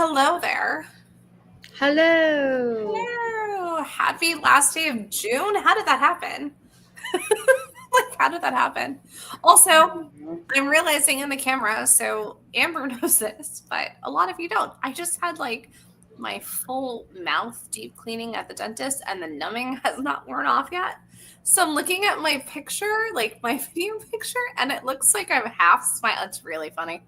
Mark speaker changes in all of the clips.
Speaker 1: hello there.
Speaker 2: Hello.
Speaker 1: Hello. Happy last day of June. How did that happen? How did that happen? Also, I'm realizing in the camera, so Amber knows this, but a lot of you don't. I just had my full mouth deep cleaning at the dentist, and the numbing has not worn off yet. So I'm looking at my picture, my video picture, and it looks like I'm half smile. It's really funny.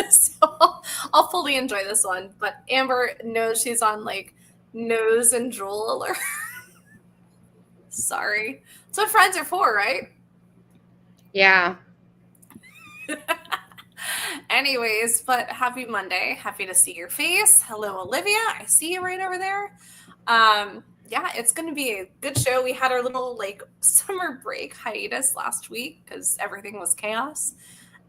Speaker 1: So I'll fully enjoy this one. But Amber knows she's on nose and drool alert. Sorry. That's what friends are for, right?
Speaker 2: Yeah.
Speaker 1: Anyways, but happy Monday. Happy to see your face. Hello, Olivia. I see you right over there. Yeah, it's going to be a good show. We had our little summer break hiatus last week because everything was chaos.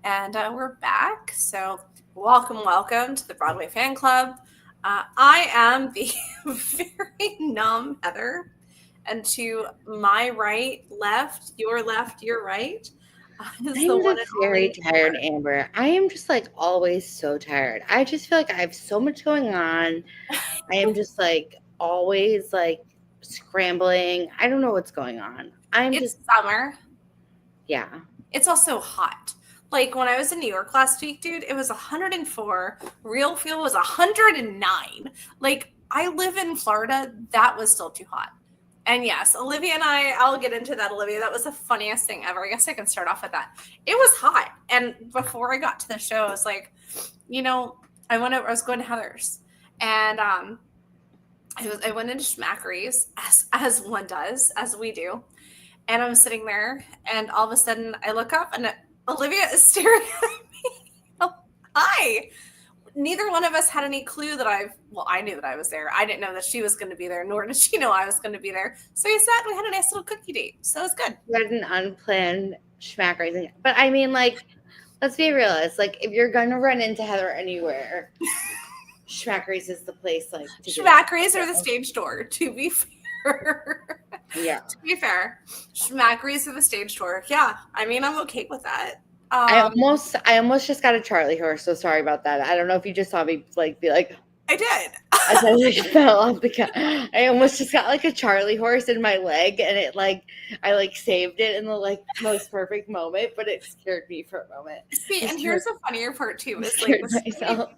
Speaker 1: And we're back. So welcome to the Broadway Fan Club. I am the very numb Heather. And to my right, left, your right.
Speaker 2: I'm just very tired, Amber. I am just always so tired. I just feel like I have so much going on. I am just always scrambling. I don't know what's going on.
Speaker 1: It's summer.
Speaker 2: Yeah.
Speaker 1: It's also hot. When I was in New York last week, dude, it was 104. Real feel was 109. I live in Florida. That was still too hot. And yes, Olivia and I'll get into that, Olivia. That was the funniest thing ever. I guess I can start off with that. It was hot. And before I got to the show, I was I was going to Heather's. And I went into Schmackery's, as one does, as we do. And I'm sitting there, and all of a sudden I look up, and Olivia is staring at me. Hi. Neither one of us had any clue that I knew that I was there. I didn't know that she was going to be there, nor did she know I was going to be there. So we sat and we had a nice little cookie date. So it was good.
Speaker 2: We had an unplanned Schmackery's. But I mean, let's be realistic. If you're going to run into Heather anywhere, Schmackery's is the place.
Speaker 1: Schmackery's or the stage door, to be fair.
Speaker 2: Yeah.
Speaker 1: To be fair, Schmackery's or the stage door. Yeah. I mean, I'm okay with that.
Speaker 2: I almost just got a Charlie horse, so sorry about that. I don't know if you just saw me be like.
Speaker 1: I did.
Speaker 2: I fell off the couch. I almost just got a Charlie horse in my leg, and it I saved it in the most perfect moment, but it scared me for a moment.
Speaker 1: See, and here's the funnier part too is people are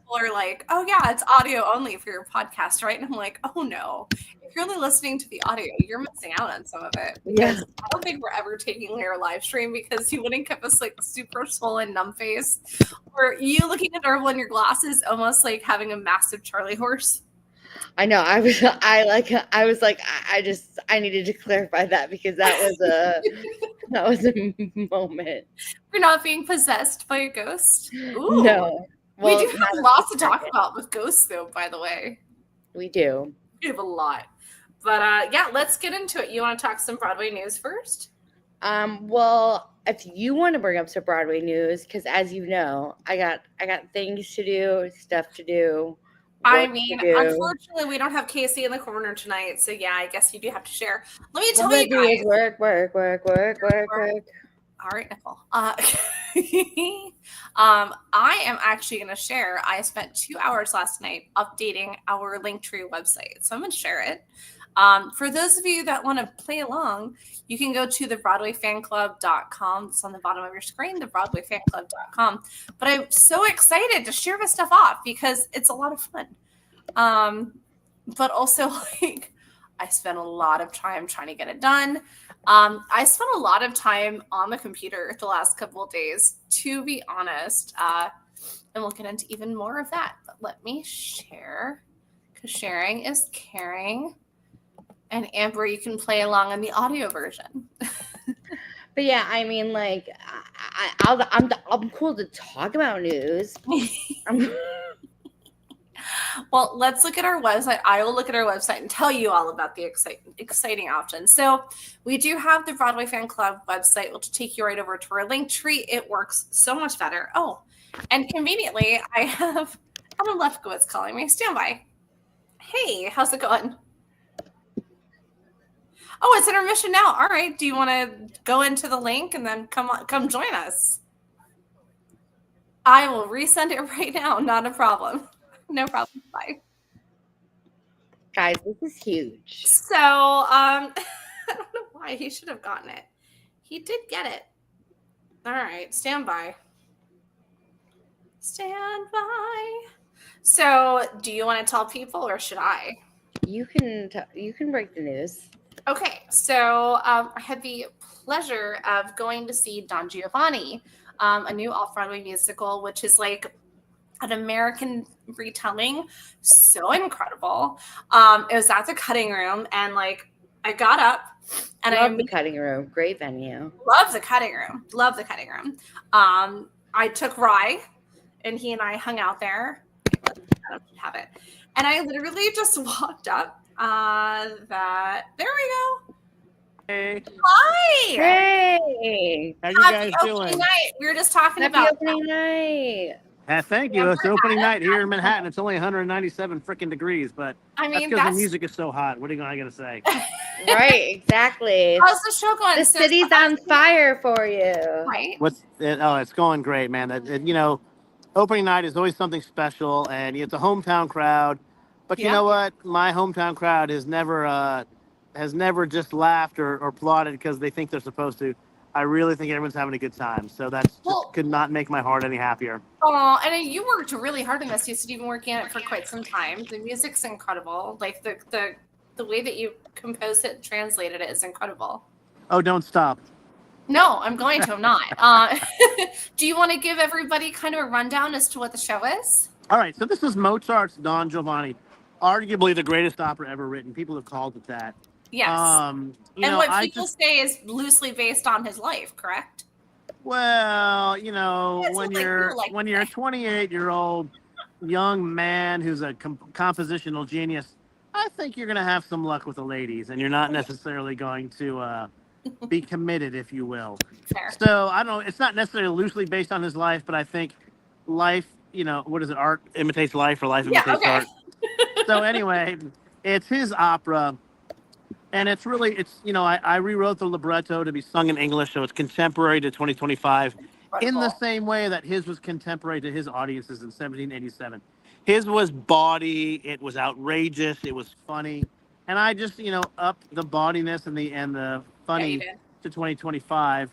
Speaker 1: oh yeah, it's audio only for your podcast, right? And I'm like, oh no. If you're only listening to the audio, you're missing out on some of it. Because I don't think we're ever taking our live stream because you wouldn't give us super swollen numb face. Or you looking adorable in your glasses, almost having a massive Charlie horse.
Speaker 2: I know. I needed to clarify that because that was a moment.
Speaker 1: We're not being possessed by a ghost. Ooh.
Speaker 2: No.
Speaker 1: Well, we do have lots to talk about with ghosts, though, by the way.
Speaker 2: We do.
Speaker 1: We have a lot. But yeah, let's get into it. You want to talk some Broadway news first?
Speaker 2: Well, if you want to bring up some Broadway news, because as you know, I got things to do, stuff to do.
Speaker 1: Unfortunately, we don't have Casey in the corner tonight, so yeah, I guess you do have to share. Let me tell you guys.
Speaker 2: Work.
Speaker 1: All right, Nicole. I am actually going to share. I spent 2 hours last night updating our Linktree website, so I'm going to share it. For those of you that want to play along, you can go to the BroadwayFanClub.com. It's on the bottom of your screen, the BroadwayFanClub.com. But I'm so excited to share this stuff off because it's a lot of fun. But also, I spent a lot of time trying to get it done. I spent a lot of time on the computer the last couple of days, to be honest. And we'll get into even more of that. But let me share, because sharing is caring. And Amber, you can play along in the audio version.
Speaker 2: But yeah, I mean, I'm cool to talk about news.
Speaker 1: Well, let's look at our website. I will look at our website and tell you all about the exciting options. So we do have the Broadway Fan Club website, which will take you right over to our Linktree. It works so much better. Oh, and conveniently, I have Adam Lefkowitz calling me. Stand by. Hey, how's it going? Oh, it's intermission now. All right. Do you want to go into the link and then come join us? I will resend it right now. Not a problem. No problem. Bye.
Speaker 2: Guys, this is huge.
Speaker 1: So, I don't know why he should have gotten it. He did get it. All right, stand by. Stand by. So, do you want to tell people, or should I?
Speaker 2: You can break the news.
Speaker 1: Okay, so I had the pleasure of going to see Don Giovanni, a new off-Broadway musical, which is like an American retelling. So incredible. It was at the Cutting Room, and like I got up and
Speaker 2: Love the Cutting Room. Great venue.
Speaker 1: Love the Cutting Room. Love the Cutting Room. I took Rye, and he and I hung out there. I don't have it. And I literally just walked up. There we go.
Speaker 3: Hey.
Speaker 1: Hi.
Speaker 2: Hey.
Speaker 3: How you guys doing?
Speaker 1: Night. We were just talking
Speaker 2: Happy
Speaker 1: about
Speaker 2: opening night.
Speaker 3: Thank you. It's opening night here in Manhattan. It's only 197 freaking degrees, but
Speaker 1: I mean,
Speaker 3: that's because the music is so hot. What are I gonna say?
Speaker 2: Right, exactly.
Speaker 1: How's the show going?
Speaker 2: The city's on fire for you.
Speaker 1: Right.
Speaker 3: It's going great, man. Opening night is always something special, and it's a hometown crowd. But you know what? My hometown crowd has never just laughed or applauded because they think they're supposed to. I really think everyone's having a good time. So could not make my heart any happier.
Speaker 1: Oh, and you worked really hard on this. You said you've been working on it for quite some time. The music's incredible. Like the way that you composed it and translated it is incredible.
Speaker 3: Oh, don't stop.
Speaker 1: No, I'm going to. I'm not. Do you want to give everybody kind of a rundown as to what the show is?
Speaker 3: All right. So this is Mozart's Don Giovanni, arguably the greatest opera ever written. People have called it that.
Speaker 1: Yes. And what people say is loosely based on his life, correct?
Speaker 3: Well, when you're a 28-year-old young man who's a compositional genius, I think you're going to have some luck with the ladies, and you're not necessarily going to be committed, if you will.
Speaker 1: Fair.
Speaker 3: So I don't know. It's not necessarily loosely based on his life, but I think life, what is it? Art imitates life, or life imitates art. So anyway, it's his opera. And it's I rewrote the libretto to be sung in English, so it's contemporary to 2025, in the same way that his was contemporary to his audiences in 1787. His was bawdy, it was outrageous, it was funny, and I just upped the bawdiness and the funny to 2025.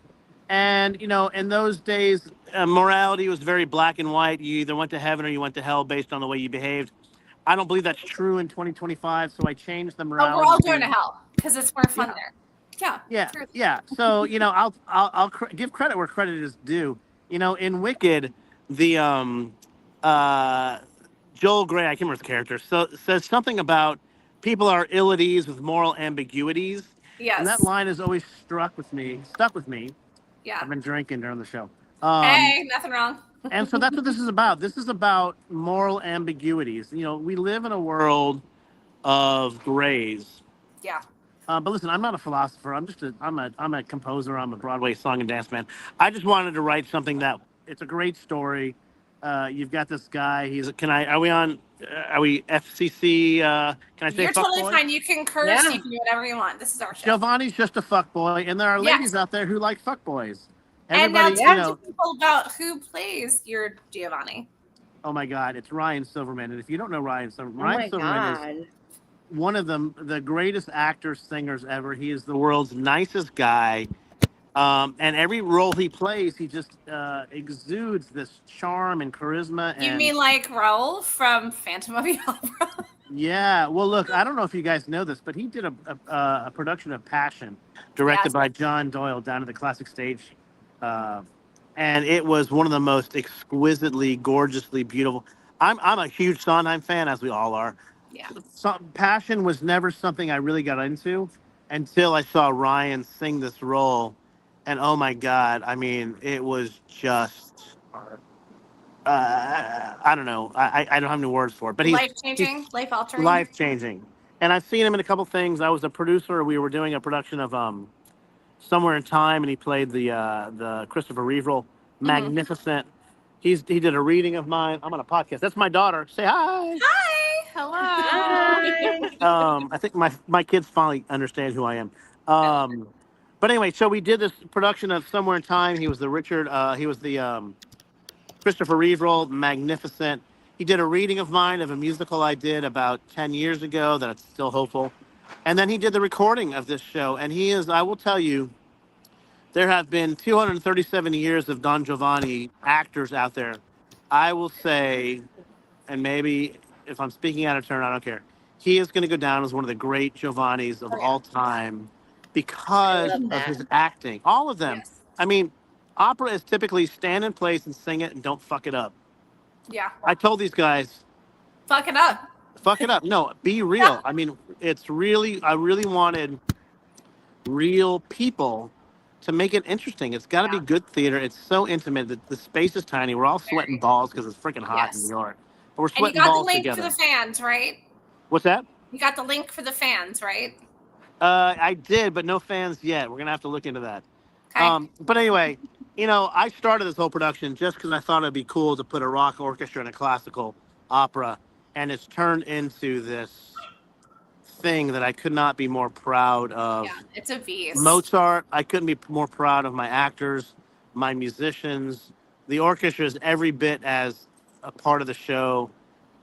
Speaker 3: And in those days, morality was very black and white. You either went to heaven or you went to hell based on the way you behaved. I don't believe that's true in 2025, so I changed the morality.
Speaker 1: Oh, we're all going to hell because it's more fun there. Yeah.
Speaker 3: So I'll give credit where credit is due. In Wicked, the Joel Grey, I can't remember the character, says something about people are ill at ease with moral ambiguities.
Speaker 1: Yes.
Speaker 3: And that line has always stuck with me.
Speaker 1: Yeah.
Speaker 3: I've been drinking during the show.
Speaker 1: Hey, nothing wrong.
Speaker 3: And so that's what this is about. This is about moral ambiguities. We live in a world of grays.
Speaker 1: Yeah.
Speaker 3: But listen, I'm not a philosopher. I'm a composer. I'm a Broadway song and dance man. I just wanted to write something it's a great story. You've got this guy. Are we FCC? Can I say
Speaker 1: You're totally fine. You can curse.
Speaker 3: Yeah.
Speaker 1: You can do whatever you want. This is our show.
Speaker 3: Giovanni's just a fuckboy, and there are ladies out there who like fuckboys.
Speaker 1: And now tell people about who plays your Giovanni.
Speaker 3: Oh my God, it's Ryan Silverman. And if you don't know Ryan Silverman, is one of the greatest actors, singers ever. He is the world's nicest guy. And every role he plays, he just exudes this charm and charisma.
Speaker 1: You mean like Raoul from Phantom of the Opera?
Speaker 3: Yeah. Well, look, I don't know if you guys know this, but he did a production of Passion, directed by John Doyle, down at the Classic Stage. And it was one of the most exquisitely, gorgeously beautiful. I'm a huge Sondheim fan, as we all are.
Speaker 1: Yeah.
Speaker 3: Passion was never something I really got into until I saw Ryan sing this role. And oh my God, I mean, it was just, I don't know. I don't have any words for it. But
Speaker 1: life-changing, life-altering.
Speaker 3: Life-changing. And I've seen him in a couple things. I was a producer. We were doing a production of Somewhere in Time, and he played the Christopher Reeve role. Magnificent. He did a reading of mine. I'm on a podcast. That's my daughter. Say hi.
Speaker 1: Hi. Hello.
Speaker 3: Hi. I think my kids finally understand who I am. But anyway, so we did this production of Somewhere in Time. He was the Christopher Reeve role. Magnificent. He did a reading of mine of a musical I did about 10 years ago that it's still hopeful. And then he did the recording of this show. And he is, I will tell you, there have been 237 years of Don Giovanni actors out there. I will say, and maybe if I'm speaking out of turn, I don't care. He is going to go down as one of the great Giovannis of all time because of his acting. All of them.
Speaker 1: Yes.
Speaker 3: I mean, opera is typically stand in place and sing it and don't fuck it up.
Speaker 1: Yeah.
Speaker 3: I told these guys,
Speaker 1: fuck it up.
Speaker 3: Fuck it up. No, be real. I mean, it's really, I really wanted real people to make it interesting. It's got to be good theater. It's so intimate. The space is tiny. We're all sweating balls because it's freaking hot in New York. But we're sweating balls together.
Speaker 1: And you got the link for the fans, right?
Speaker 3: What's that?
Speaker 1: You got the link for the fans, right?
Speaker 3: I did, but no fans yet. We're going to have to look into that.
Speaker 1: Okay.
Speaker 3: But anyway, you know, I started this whole production just because I thought it'd be cool to put a rock orchestra in a classical opera. And it's turned into this thing that I could not be more proud of.
Speaker 1: Yeah, it's a beast.
Speaker 3: Mozart, I couldn't be more proud of my actors, my musicians. The orchestra is every bit as a part of the show.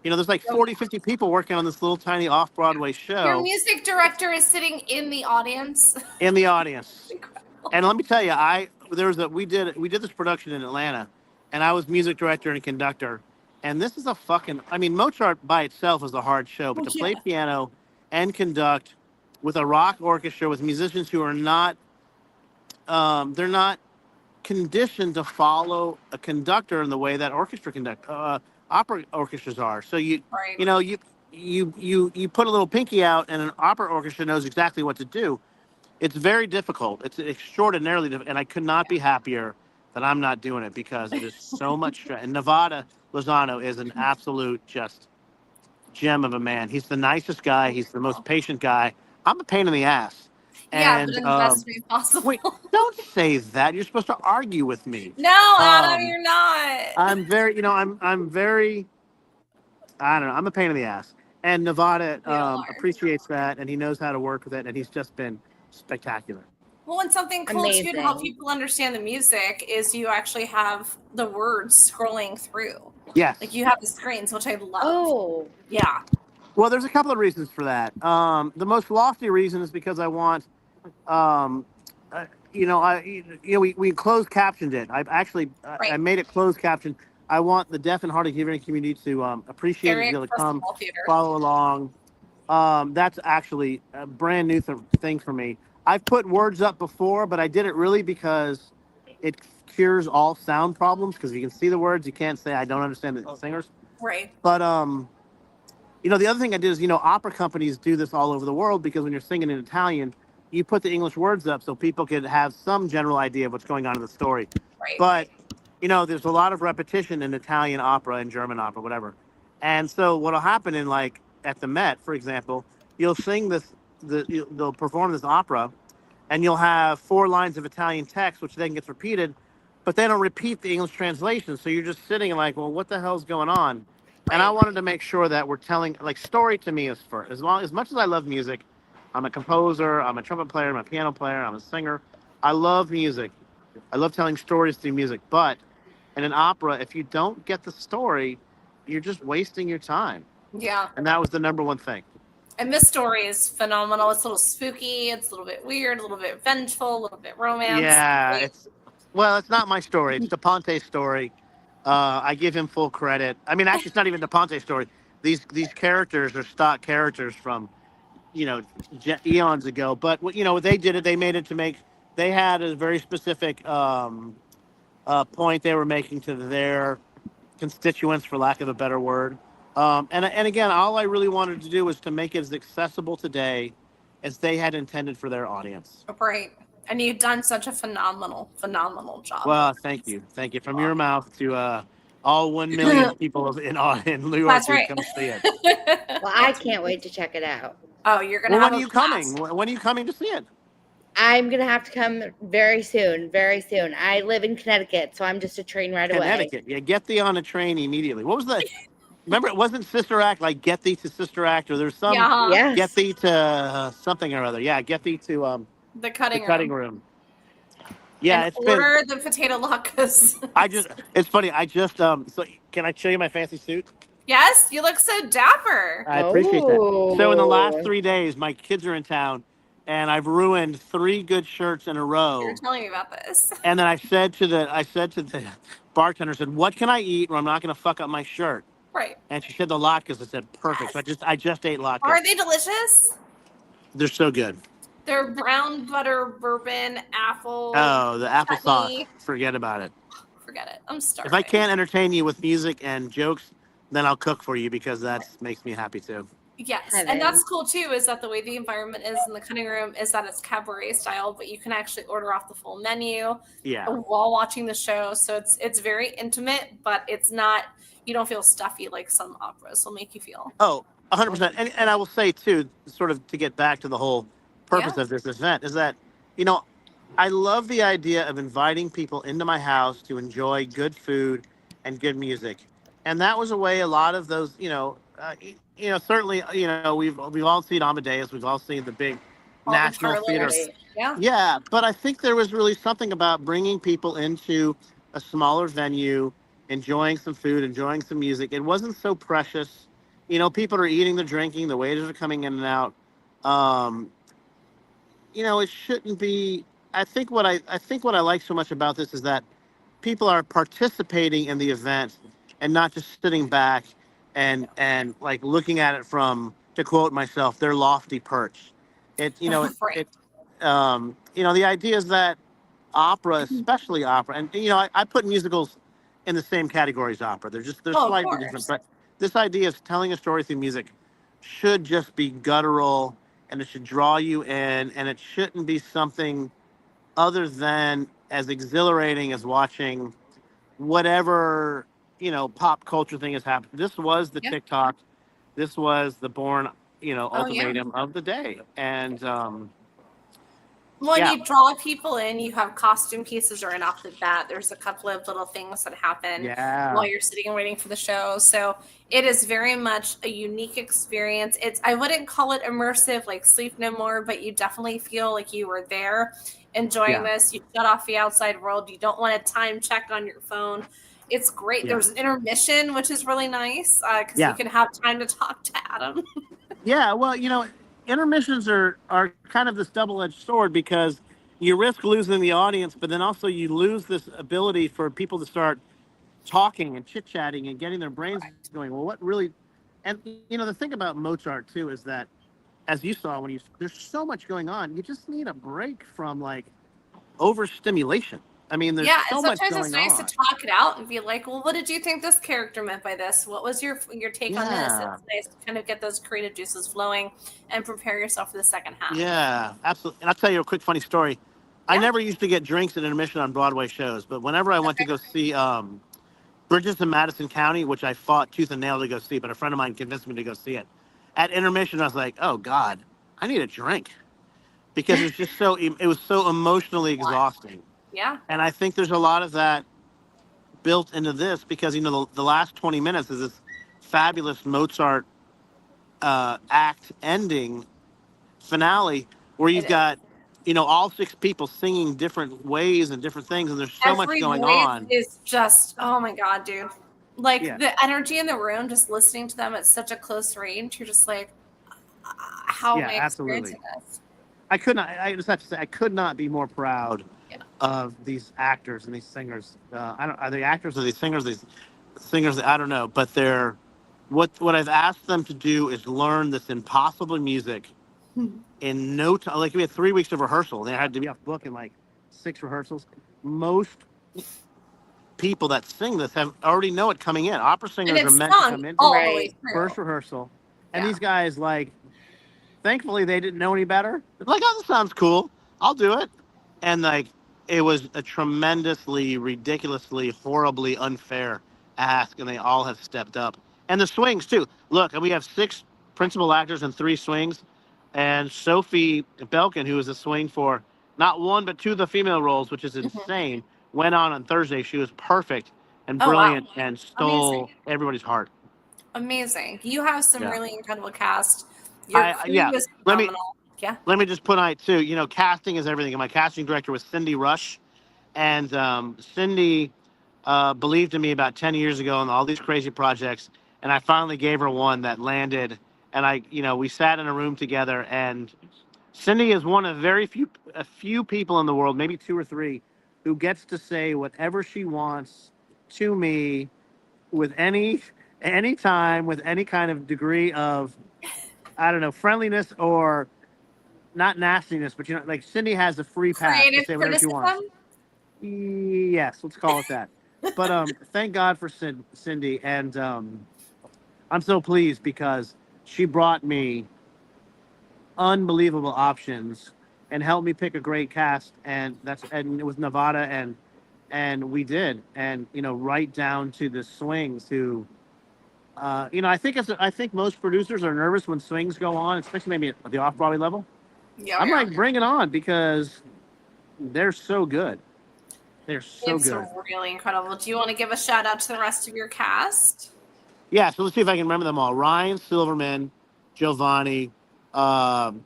Speaker 3: You know, there's like 40, 50 people working on this little tiny off-Broadway show.
Speaker 1: Your music director is sitting in the audience.
Speaker 3: In the audience. And let me tell you, we did this production in Atlanta, and I was music director and conductor. And this is Mozart by itself is a hard show, but to play piano and conduct with a rock orchestra with musicians who are not, they're not conditioned to follow a conductor in the way that opera orchestras are. So you put a little pinky out, and an opera orchestra knows exactly what to do. It's very difficult. It's extraordinarily difficult, and I could not be happier that I'm not doing it because it is so much stress. And Nevada Lozano is an absolute just gem of a man. He's the nicest guy. He's the most patient guy. I'm a pain in the ass.
Speaker 1: Yeah, but in the best way possible.
Speaker 3: Wait, don't say that. You're supposed to argue with me.
Speaker 1: No, Adam, you're not.
Speaker 3: I'm very, I'm very, I don't know. I'm a pain in the ass. And Nevada appreciates that, and he knows how to work with it, and he's just been spectacular.
Speaker 1: Well, and something cool too to help people understand the music is you actually have the words scrolling through.
Speaker 3: Yes.
Speaker 1: Like you have the screens, which I love.
Speaker 2: Oh.
Speaker 1: Yeah.
Speaker 3: Well, there's a couple of reasons for that. The most lofty reason is because I want, we closed captioned it. I've actually, I made it closed captioned. I want the deaf and hard of hearing community to appreciate it, be able to come, follow along. That's actually a brand new thing for me. I've put words up before, but I did it really because it cures all sound problems. Because if you can see the words, you can't say I don't understand the singers.
Speaker 1: Right.
Speaker 3: But the other thing I did is, opera companies do this all over the world because when you're singing in Italian, you put the English words up so people could have some general idea of what's going on in the story.
Speaker 1: Right.
Speaker 3: But there's a lot of repetition in Italian opera and German opera, whatever. And so what'll happen at the Met, for example, you'll sing they'll perform this opera, and you'll have 4 lines of Italian text, which then gets repeated, but they don't repeat the English translation. So you're just sitting like, well, what the hell's going on? Right. And I wanted to make sure that we're telling, story to me is first. As much as I love music, I'm a composer, I'm a trumpet player, I'm a piano player, I'm a singer. I love music. I love telling stories through music. But in an opera, if you don't get the story, you're just wasting your time.
Speaker 1: Yeah.
Speaker 3: And that was the number one thing.
Speaker 1: And this story is phenomenal. It's a little spooky. It's a little bit weird, a little bit vengeful, a little bit romance.
Speaker 3: Yeah. It's not my story. It's DePonte's story. I give him full credit. I mean, actually, it's not even DePonte's story. These characters are stock characters from, eons ago. But, they did it. They made it they had a very specific point they were making to their constituents, for lack of a better word. And again, all I really wanted to do was to make it as accessible today as they had intended for their audience.
Speaker 1: Right. And you've done such a phenomenal job.
Speaker 3: Well, thank you. Thank you. From your mouth to all 1 million people in New York.
Speaker 1: That's right.
Speaker 3: Come see it.
Speaker 2: Well, I can't wait to check it out.
Speaker 1: Oh, you're going to have
Speaker 3: when are you coming? When are you coming to see it?
Speaker 2: I'm going to have to come very soon, very soon. I live in Connecticut, so I'm just a train right away.
Speaker 3: Connecticut. Yeah, get thee on a train immediately. What was the... Remember, it wasn't Sister Act, like Get Thee to Sister Act, or there's some Get Thee to something or other. Yeah, Get Thee to
Speaker 1: the cutting room.
Speaker 3: Yeah,
Speaker 1: and order the potato latkes.
Speaker 3: It's funny. So can I show you my fancy suit?
Speaker 1: Yes, you look so dapper.
Speaker 3: I appreciate that. So in the last
Speaker 2: Oh.
Speaker 3: 3 days, my kids are in town, and I've ruined 3 good shirts in a row.
Speaker 1: You're telling me about this.
Speaker 3: And then I said to the bartender, said, "What can I eat where I'm not going to fuck up my shirt?"
Speaker 1: Right.
Speaker 3: And she said the latkes. I said, "Perfect."
Speaker 1: Yes.
Speaker 3: So I just ate latkes.
Speaker 1: Are they delicious?
Speaker 3: They're so good.
Speaker 1: They're brown butter bourbon apple.
Speaker 3: Oh, the applesauce.
Speaker 1: chutney.
Speaker 3: Forget about it.
Speaker 1: Forget it. I'm starving.
Speaker 3: If I can't entertain you with music and jokes, then I'll cook for you because that makes me happy too.
Speaker 1: Yes,
Speaker 2: Heaven.
Speaker 1: and that's cool too, is that the way the environment is in the cutting room is that it's cabaret style, but you can actually order off the full menu
Speaker 3: Yeah.
Speaker 1: while watching the show. So it's very intimate, but it's not, you don't feel stuffy like some operas will make you feel.
Speaker 3: Oh, 100%. And I will say too, sort of to get back to the whole purpose of this event, is that, you know, I love the idea of inviting people into my house to enjoy good food and good music. And that was a way a lot of those, certainly, we've all seen Amadeus, we've all seen the big
Speaker 1: All the
Speaker 3: national theater.
Speaker 1: parlors. Yeah.
Speaker 3: Yeah, but I think there was really something about bringing people into a smaller venue, enjoying some food, enjoying some music. It wasn't so precious. People are eating, they're drinking, the waiters are coming in and out. It shouldn't be. I think what I like so much about this is that people are participating in the event and not just sitting back and like looking at it from, to quote myself, their lofty perch.
Speaker 1: Right.
Speaker 3: The idea is that opera, especially opera, and I put musicals in the same category as opera. They're
Speaker 1: Oh, of
Speaker 3: slightly
Speaker 1: course.
Speaker 3: different, but this idea of telling a story through music should just be guttural, and it should draw you in, and it shouldn't be something other than as exhilarating as watching whatever pop culture thing has happened. This was the TikTok, this was the Born ultimatum of the day, and
Speaker 1: when you draw people in, you have costume pieces right off the bat. There's a couple of little things that happen while you're sitting and waiting for the show. So it is very much a unique experience. I wouldn't call it immersive like Sleep No More, but you definitely feel like you were there enjoying this. You shut off the outside world. You don't want a time check on your phone. It's great. There's an intermission, which is really nice because you can have time to talk to Adam.
Speaker 3: Yeah, well, intermissions are kind of this double-edged sword because you risk losing the audience, but then also you lose this ability for people to start talking and chit-chatting and getting their brains going. Well, what really, and the thing about Mozart too is that, as you saw there's so much going on, you just need a break from like overstimulation. I mean, there's so much going on.
Speaker 1: Sometimes it's nice to talk it out and be like, well, what did you think this character meant by this? What was your take on this? It's nice to kind of get those creative juices flowing and prepare yourself for the second half.
Speaker 3: Yeah, absolutely. And I'll tell you a quick funny story. I never used to get drinks at intermission on Broadway shows, but whenever I went to go see Bridges in Madison County, which I fought tooth and nail to go see, but a friend of mine convinced me to go see it. At intermission, I was like, oh God, I need a drink. Because it was so emotionally exhausting.
Speaker 1: Yeah.
Speaker 3: And I think there's a lot of that built into this because, the last 20 minutes is this fabulous Mozart act ending finale where you've got, all 6 people singing different ways and different things. And there's so much going on.
Speaker 1: It's just, oh my God, dude. Like the energy in the room, just listening to them at such a close range, you're just like, how am I experiencing this?
Speaker 3: I just have to say, I could not be more proud of these actors and these singers. Are they actors or these singers? These singers, I don't know, but they're what I've asked them to do is learn this impossible music in no time. Like we had 3 weeks of rehearsal. They had to be off book in like 6 rehearsals. Most people that sing this already know it coming in. Opera singers are meant to come in first rehearsal, and these guys thankfully they didn't know any better. They're like, oh, this sounds cool, I'll do it. And like, it was a tremendously, ridiculously, horribly unfair ask, and they all have stepped up. And the swings too. Look, and we have 6 principal actors and 3 swings. And Sophie Belkin, who is a swing for not 1 but 2 of the female roles, which is insane, went on Thursday. She was perfect and brilliant and stole everybody's heart.
Speaker 1: Amazing. You have some really incredible cast. Your crew was phenomenal.
Speaker 3: Let me just put on it too. Casting is everything. And my casting director was Cindy Rush. And Cindy believed in me about 10 years ago in all these crazy projects. and I finally gave her one that landed. And we sat in a room together, and Cindy is one of a few people in the world, maybe two or three, who gets to say whatever she wants to me with any time, with any kind of degree of, I don't know, friendliness or not nastiness, but like Cindy has a free pass to
Speaker 1: Creative
Speaker 3: say whatever she wants.
Speaker 1: criticism?
Speaker 3: Yes, let's call it that. But thank God for Cindy, and I'm so pleased because she brought me unbelievable options and helped me pick a great cast, and it was Nevada, and we did, and right down to the swings who. I think most producers are nervous when swings go on, especially maybe at the off-Broadway level.
Speaker 1: Yeah,
Speaker 3: I'm like, bring it on, because they're so good. They're so
Speaker 1: it's
Speaker 3: good.
Speaker 1: really incredible. Do you want to give a shout out to the rest of your cast?
Speaker 3: Yeah, so let's see if I can remember them all. Ryan Silverman, Giovanni,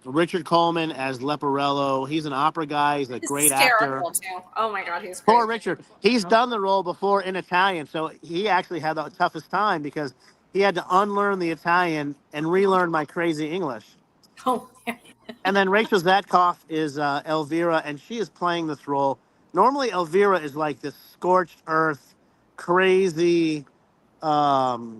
Speaker 3: Richard Coleman as Leporello. He's an opera guy. He's a great actor.
Speaker 1: Too. Oh my God, he's great.
Speaker 3: Poor Richard. He's done the role before in Italian, so he actually had the toughest time because he had to unlearn the Italian and relearn my crazy English.
Speaker 1: Oh, yeah.
Speaker 3: And then Rachel Zatkoff is Elvira, and she is playing this role. Normally, Elvira is like this scorched earth, crazy stalker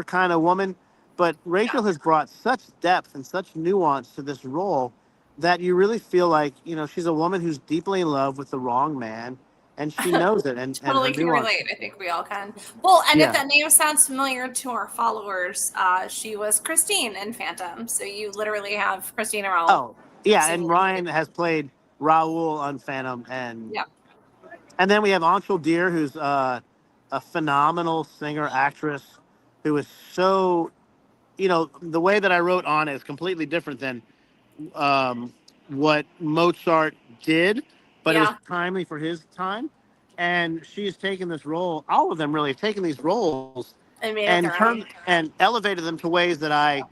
Speaker 3: kind of woman. But Rachel has brought such depth and such nuance to this role that you really feel like, she's a woman who's deeply in love with the wrong man, and she knows it. And
Speaker 1: totally
Speaker 3: and
Speaker 1: can relate. I think we all can. Well, and if that name sounds familiar to our followers, she was Christine in Phantom. So you literally have Christina Raoul.
Speaker 3: Oh, yeah, and Ryan has played Raoul on Phantom, and then we have Anshul Deer, who's a phenomenal singer actress, who is so, the way that I wrote on it is completely different than what Mozart did, but it was timely for his time. And she's taken this role. All of them really have taken these roles and elevated them to ways that I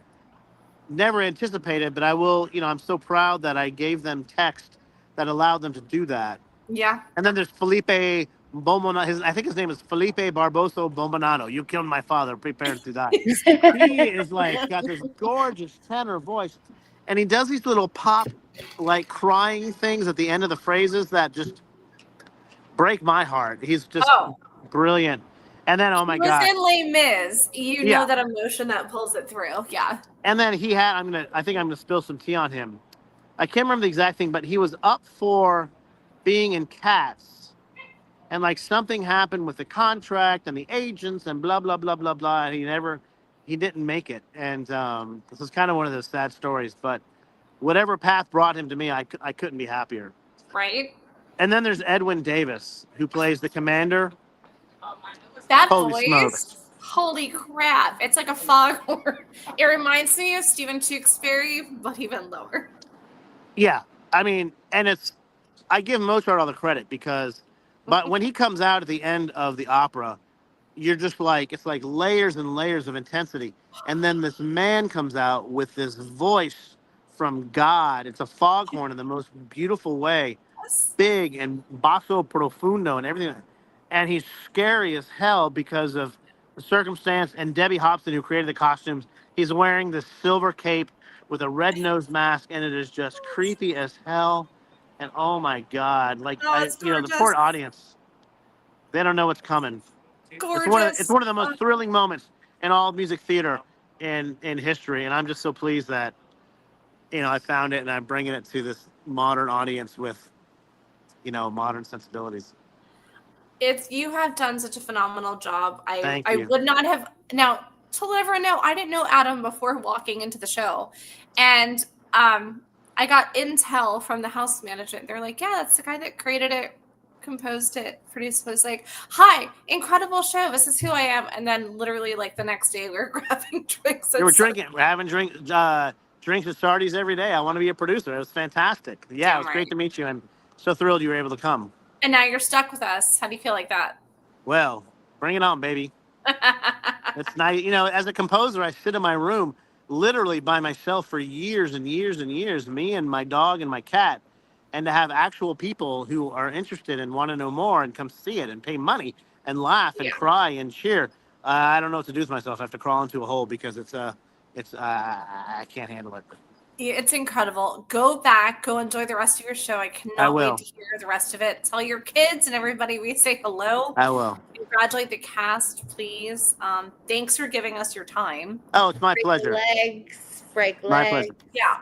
Speaker 3: never anticipated. But I will, I'm so proud that I gave them text that allowed them to do that.
Speaker 1: Yeah.
Speaker 3: And then there's Felipe Bombonano. I think his name is Felipe Barboso Bombonano. You killed my father. Prepare to die. He is got this gorgeous tenor voice, and he does these little pop, crying things at the end of the phrases that just break my heart. He's just brilliant. And then, oh my God,
Speaker 1: in Les Mis, you know that emotion that pulls it through. Yeah.
Speaker 3: And then he had. I think I'm gonna spill some tea on him. I can't remember the exact thing, but he was up for being in Cats, and something happened with the contract and the agents and blah blah blah blah blah. And he didn't make it. And this is kind of one of those sad stories. But whatever path brought him to me, I couldn't be happier.
Speaker 1: Right.
Speaker 3: And then there's Edwin Davis, who plays the commander.
Speaker 1: That voice, holy crap! It's like a foghorn. It reminds me of Stephen Tewksbury, but even lower.
Speaker 3: Yeah, and I give Mozart all the credit because, but when he comes out at the end of the opera, you're just it's like layers and layers of intensity. And then this man comes out with this voice from God. It's a foghorn in the most beautiful way, big and basso profundo and everything. And he's scary as hell because of the circumstance. And Debbie Hobson, who created the costumes, he's wearing this silver cape with a red nose mask, and it is just creepy as hell. And oh my God, the poor audience, they don't know what's coming.
Speaker 1: Gorgeous.
Speaker 3: It's one of the most thrilling moments in all music theater in history. And I'm just so pleased that, I found it and I'm bringing it to this modern audience with, modern sensibilities.
Speaker 1: You have done such a phenomenal job.
Speaker 3: Thank
Speaker 1: I
Speaker 3: you.
Speaker 1: would not have now to let everyone know, I didn't know Adam before walking into the show. And I got intel from the house management. They're like, yeah, that's the guy that created it, composed it, produced it. Was like, hi, incredible show. This is who I am. And then literally the next day we were grabbing drinks.
Speaker 3: We're having drinks with Sardi's every day. I want to be a producer. It was fantastic. Yeah, it was great to meet you. And so thrilled you were able to come.
Speaker 1: And now you're stuck with us. How do you feel like that?
Speaker 3: Well, bring it on, baby. It's nice. As a composer, I sit in my room literally by myself for years and years and years, me and my dog and my cat. And to have actual people who are interested and want to know more and come see it and pay money and laugh and cry and cheer. I don't know what to do with myself. I have to crawl into a hole because I can't handle it.
Speaker 1: It's incredible. Go back, go enjoy the rest of your show. I cannot wait to hear the rest of it. Tell your kids and everybody we say hello.
Speaker 3: I will.
Speaker 1: Congratulate the cast, please. Thanks for giving us your time.
Speaker 3: Oh, it's my pleasure.
Speaker 2: Break legs.
Speaker 3: My pleasure.
Speaker 1: Yeah,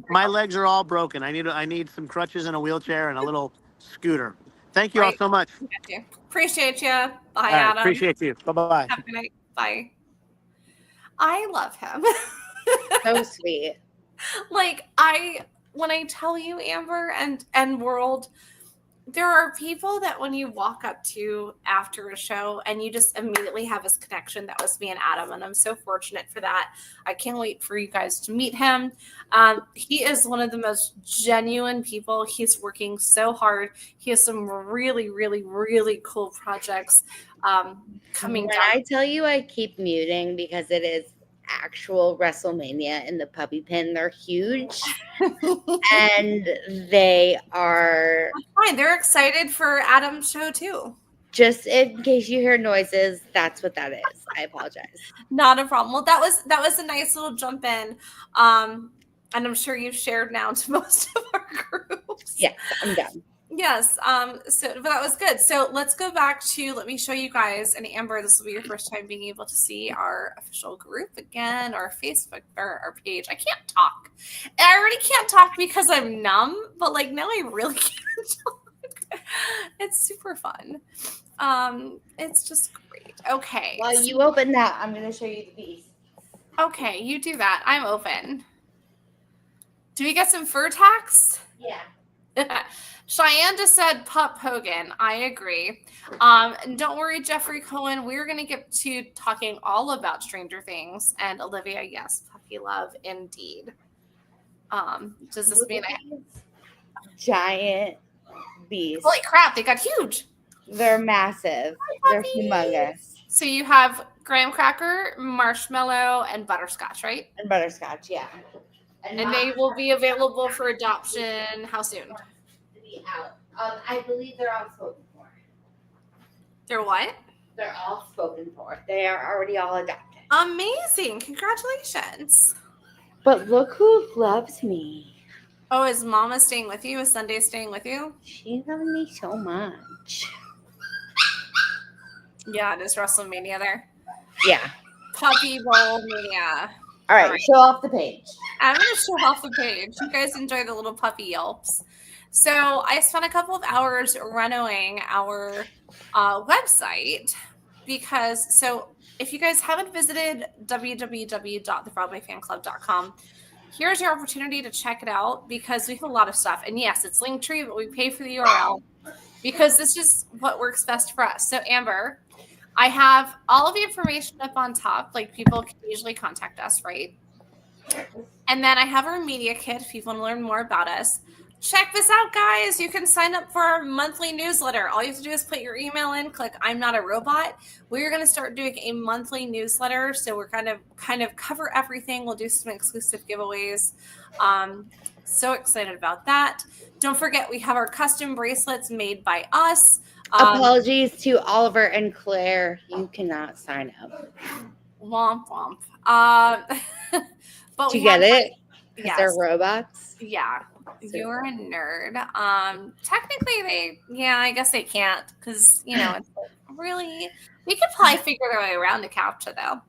Speaker 3: my legs are all broken. I need some crutches and a wheelchair and a little scooter. Thank you all so much.
Speaker 1: Appreciate you. Bye, Adam.
Speaker 3: Appreciate you. Bye-bye.
Speaker 1: Have a good night. Bye. I love him.
Speaker 2: So sweet.
Speaker 1: Like when I tell you, Amber and world, there are people that when you walk up to after a show and you just immediately have this connection. That was me and Adam, and I'm so fortunate for that. I can't wait for you guys to meet him. He is one of the most genuine people. He's working so hard. He has some really, really, really cool projects coming down.
Speaker 2: I tell you, I keep muting because it is actual WrestleMania in the puppy pen. They're huge and they are
Speaker 1: fine. They're excited for Adam's show too.
Speaker 2: Just in case you hear noises, that's what that is. I apologize. Not
Speaker 1: a problem. Well, that was a nice little jump in. And I'm sure you've shared now to most of our groups.
Speaker 2: Yes, I'm done.
Speaker 1: Yes. But that was good. So let's go back to, let me show you guys, and Amber, this will be your first time being able to see our official group again, our Facebook or our page. I can't talk. I already can't talk because I'm numb, but like now I really can't talk. It's super fun. It's just great. Okay.
Speaker 2: While you open that, I'm going to show you the piece.
Speaker 1: Okay, you do that. I'm open. Do we get some fur tax?
Speaker 2: Yeah.
Speaker 1: Cheyenne just said Pup Hogan. I agree. And don't worry, Jeffrey Cohen. We're going to get to talking all about Stranger Things. And Olivia, yes, puppy love indeed. Does this mean
Speaker 2: giant beasts?
Speaker 1: Holy crap, they got huge.
Speaker 2: They're massive. They're humongous.
Speaker 1: So you have graham cracker, marshmallow, and butterscotch, right?
Speaker 2: And butterscotch, yeah.
Speaker 1: And they will be available for adoption. How soon?
Speaker 2: Out. I believe they're all spoken for.
Speaker 1: They're what?
Speaker 2: They're all spoken for. They are already all adopted.
Speaker 1: Amazing. Congratulations.
Speaker 2: But look who loves me.
Speaker 1: Oh, is Mama staying with you? Is Sunday staying with you?
Speaker 2: She loves me so much.
Speaker 1: Yeah, it is WrestleMania there.
Speaker 2: Yeah.
Speaker 1: Puppy Bowl Mania.
Speaker 2: All right, show off the page.
Speaker 1: I'm going to show off the page. You guys enjoy the little puppy yelps. So I spent a couple of hours renovating our website because, so if you guys haven't visited www.thebroadwayfanclub.com, here's your opportunity to check it out because we have a lot of stuff. And yes, it's Linktree, but we pay for the URL because this is what works best for us. So Amber, I have all of the information up on top, like people can usually contact us, right? And then I have our media kit if you want to learn more about us. Check this out, guys. You can sign up for our monthly newsletter. All you have to do is put your email in, click I'm Not a Robot. We're going to start doing a monthly newsletter. So we're kind of cover everything. We'll do some exclusive giveaways. So excited about that. Don't forget, we have our custom bracelets made by us.
Speaker 2: Apologies to Oliver and Claire. You cannot sign up.
Speaker 1: Womp womp. But
Speaker 2: do you get it? Because
Speaker 1: yes.
Speaker 2: They're robots?
Speaker 1: Yeah. You're a nerd. Technically, I guess they can't because, it's really, we could probably figure our way around to capture though.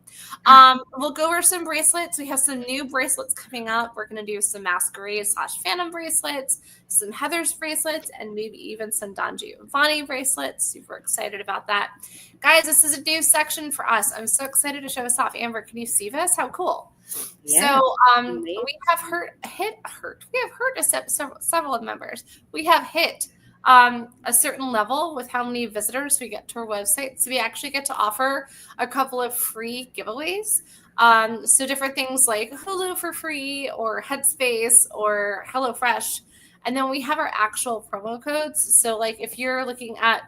Speaker 1: We'll go over some bracelets. We have some new bracelets coming up. We're going to do some Masquerade/Phantom bracelets, some Heather's bracelets, and maybe even some Don Giovanni bracelets. Super excited about that. Guys, this is a new section for us. I'm so excited to show us off. Amber, can you see this? How cool. Yeah, so we have hit several of members. We have hit a certain level with how many visitors we get to our website. So we actually get to offer a couple of free giveaways. So different things like Hulu for free or Headspace or HelloFresh. And then we have our actual promo codes. So like if you're looking at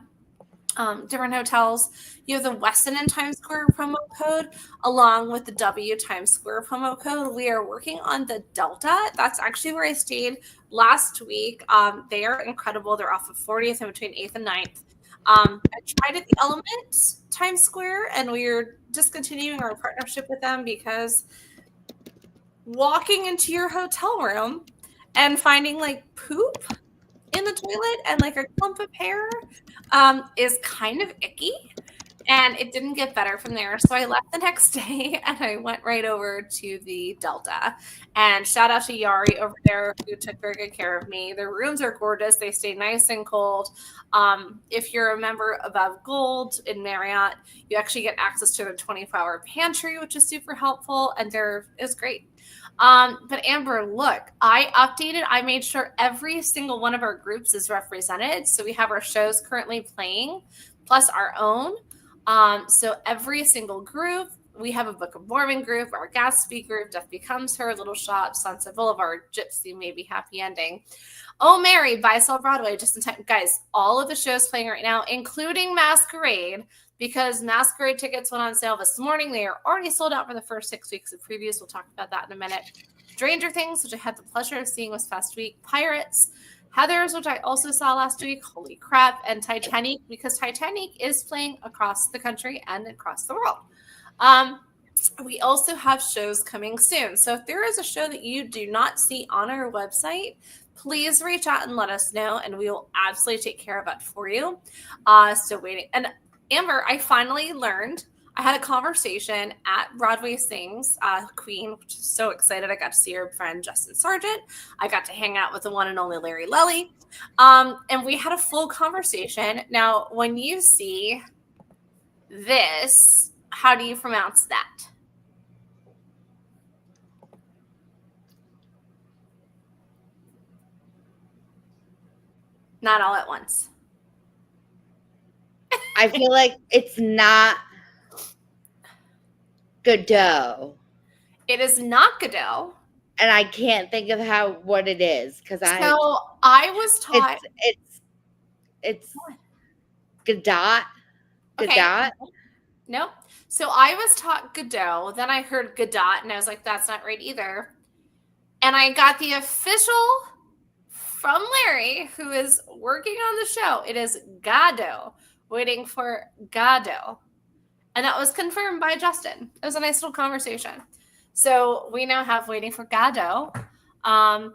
Speaker 1: different hotels, you have the Westin in Times Square promo code along with the W Times Square promo code. We are working on the Delta. That's actually where I stayed last week. They are incredible. They're off of 40th and between 8th and 9th. I tried at the Element Times Square, and we're discontinuing our partnership with them because walking into your hotel room and finding like poop in the toilet and like a clump of hair is kind of icky. And it didn't get better from there. So I left the next day and I went right over to the Delta. And shout out to Yari over there who took very good care of me. Their rooms are gorgeous. They stay nice and cold. If you're a member above Gold in Marriott, you actually get access to their 24-hour pantry, which is super helpful. And it's great. But Amber, look, I made sure every single one of our groups is represented. So we have our shows currently playing, plus our own. So every single group, we have a Book of Mormon group, our Gatsby group, Death Becomes Her, Little Shop, Sunset Boulevard, Gypsy, Maybe Happy Ending. Oh, Mary, Buy Sell Broadway, just in time. Guys, all of the shows playing right now, including Masquerade, because Masquerade tickets went on sale this morning. They are already sold out for the first 6 weeks of previews. We'll talk about that in a minute. Stranger Things, which I had the pleasure of seeing this past week. Pirates, Heathers, which I also saw last week. Holy crap. And Titanic, because Titanic is playing across the country and across the world. We also have shows coming soon. So if there is a show that you do not see on our website, please reach out and let us know, and we will absolutely take care of it for you. Still waiting. And Amber, I finally learned. I had a conversation at Broadway Sings, Queen, which is so excited. I got to see her friend Justin Sargent. I got to hang out with the one and only Larry Lelly. And we had a full conversation. Now, when you see this, how do you pronounce that? Not all at once.
Speaker 2: I feel like it's not Godot.
Speaker 1: It is not Godot.
Speaker 2: And I can't think of what it is because
Speaker 1: I was taught
Speaker 2: it's Godot.
Speaker 1: Okay.
Speaker 2: Godot.
Speaker 1: Nope. So I was taught Godot, then I heard Godot, and I was like, that's not right either. And I got the official from Larry, who is working on the show. It is Godot, waiting for Godot. And that was confirmed by Justin. It was a nice little conversation. So we now have Waiting for Godot. And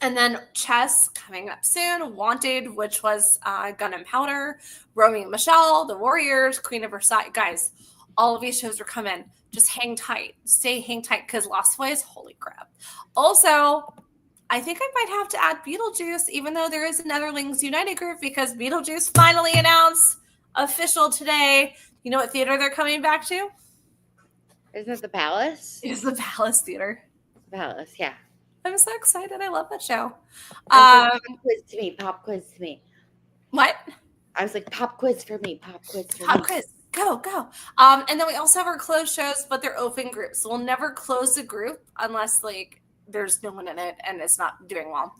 Speaker 1: then Chess coming up soon. Wanted, which was Gun and Powder. Romeo and Michelle, The Warriors, Queen of Versailles. Guys, all of these shows are coming. Just hang tight. Hang tight because Lost Boys, holy crap. Also, I think I might have to add Beetlejuice, even though there is a Netherlands United group, because Beetlejuice finally announced official today. You know what theater they're coming back to?
Speaker 2: Isn't it the Palace?
Speaker 1: It's the Palace Theater.
Speaker 2: The Palace, yeah.
Speaker 1: I'm so excited. I love that show.
Speaker 2: Pop quiz to me.
Speaker 1: What?
Speaker 2: I was like, pop quiz for me. Pop quiz.
Speaker 1: Go. And then we also have our closed shows, but they're open groups. So we'll never close a group unless like there's no one in it and it's not doing well.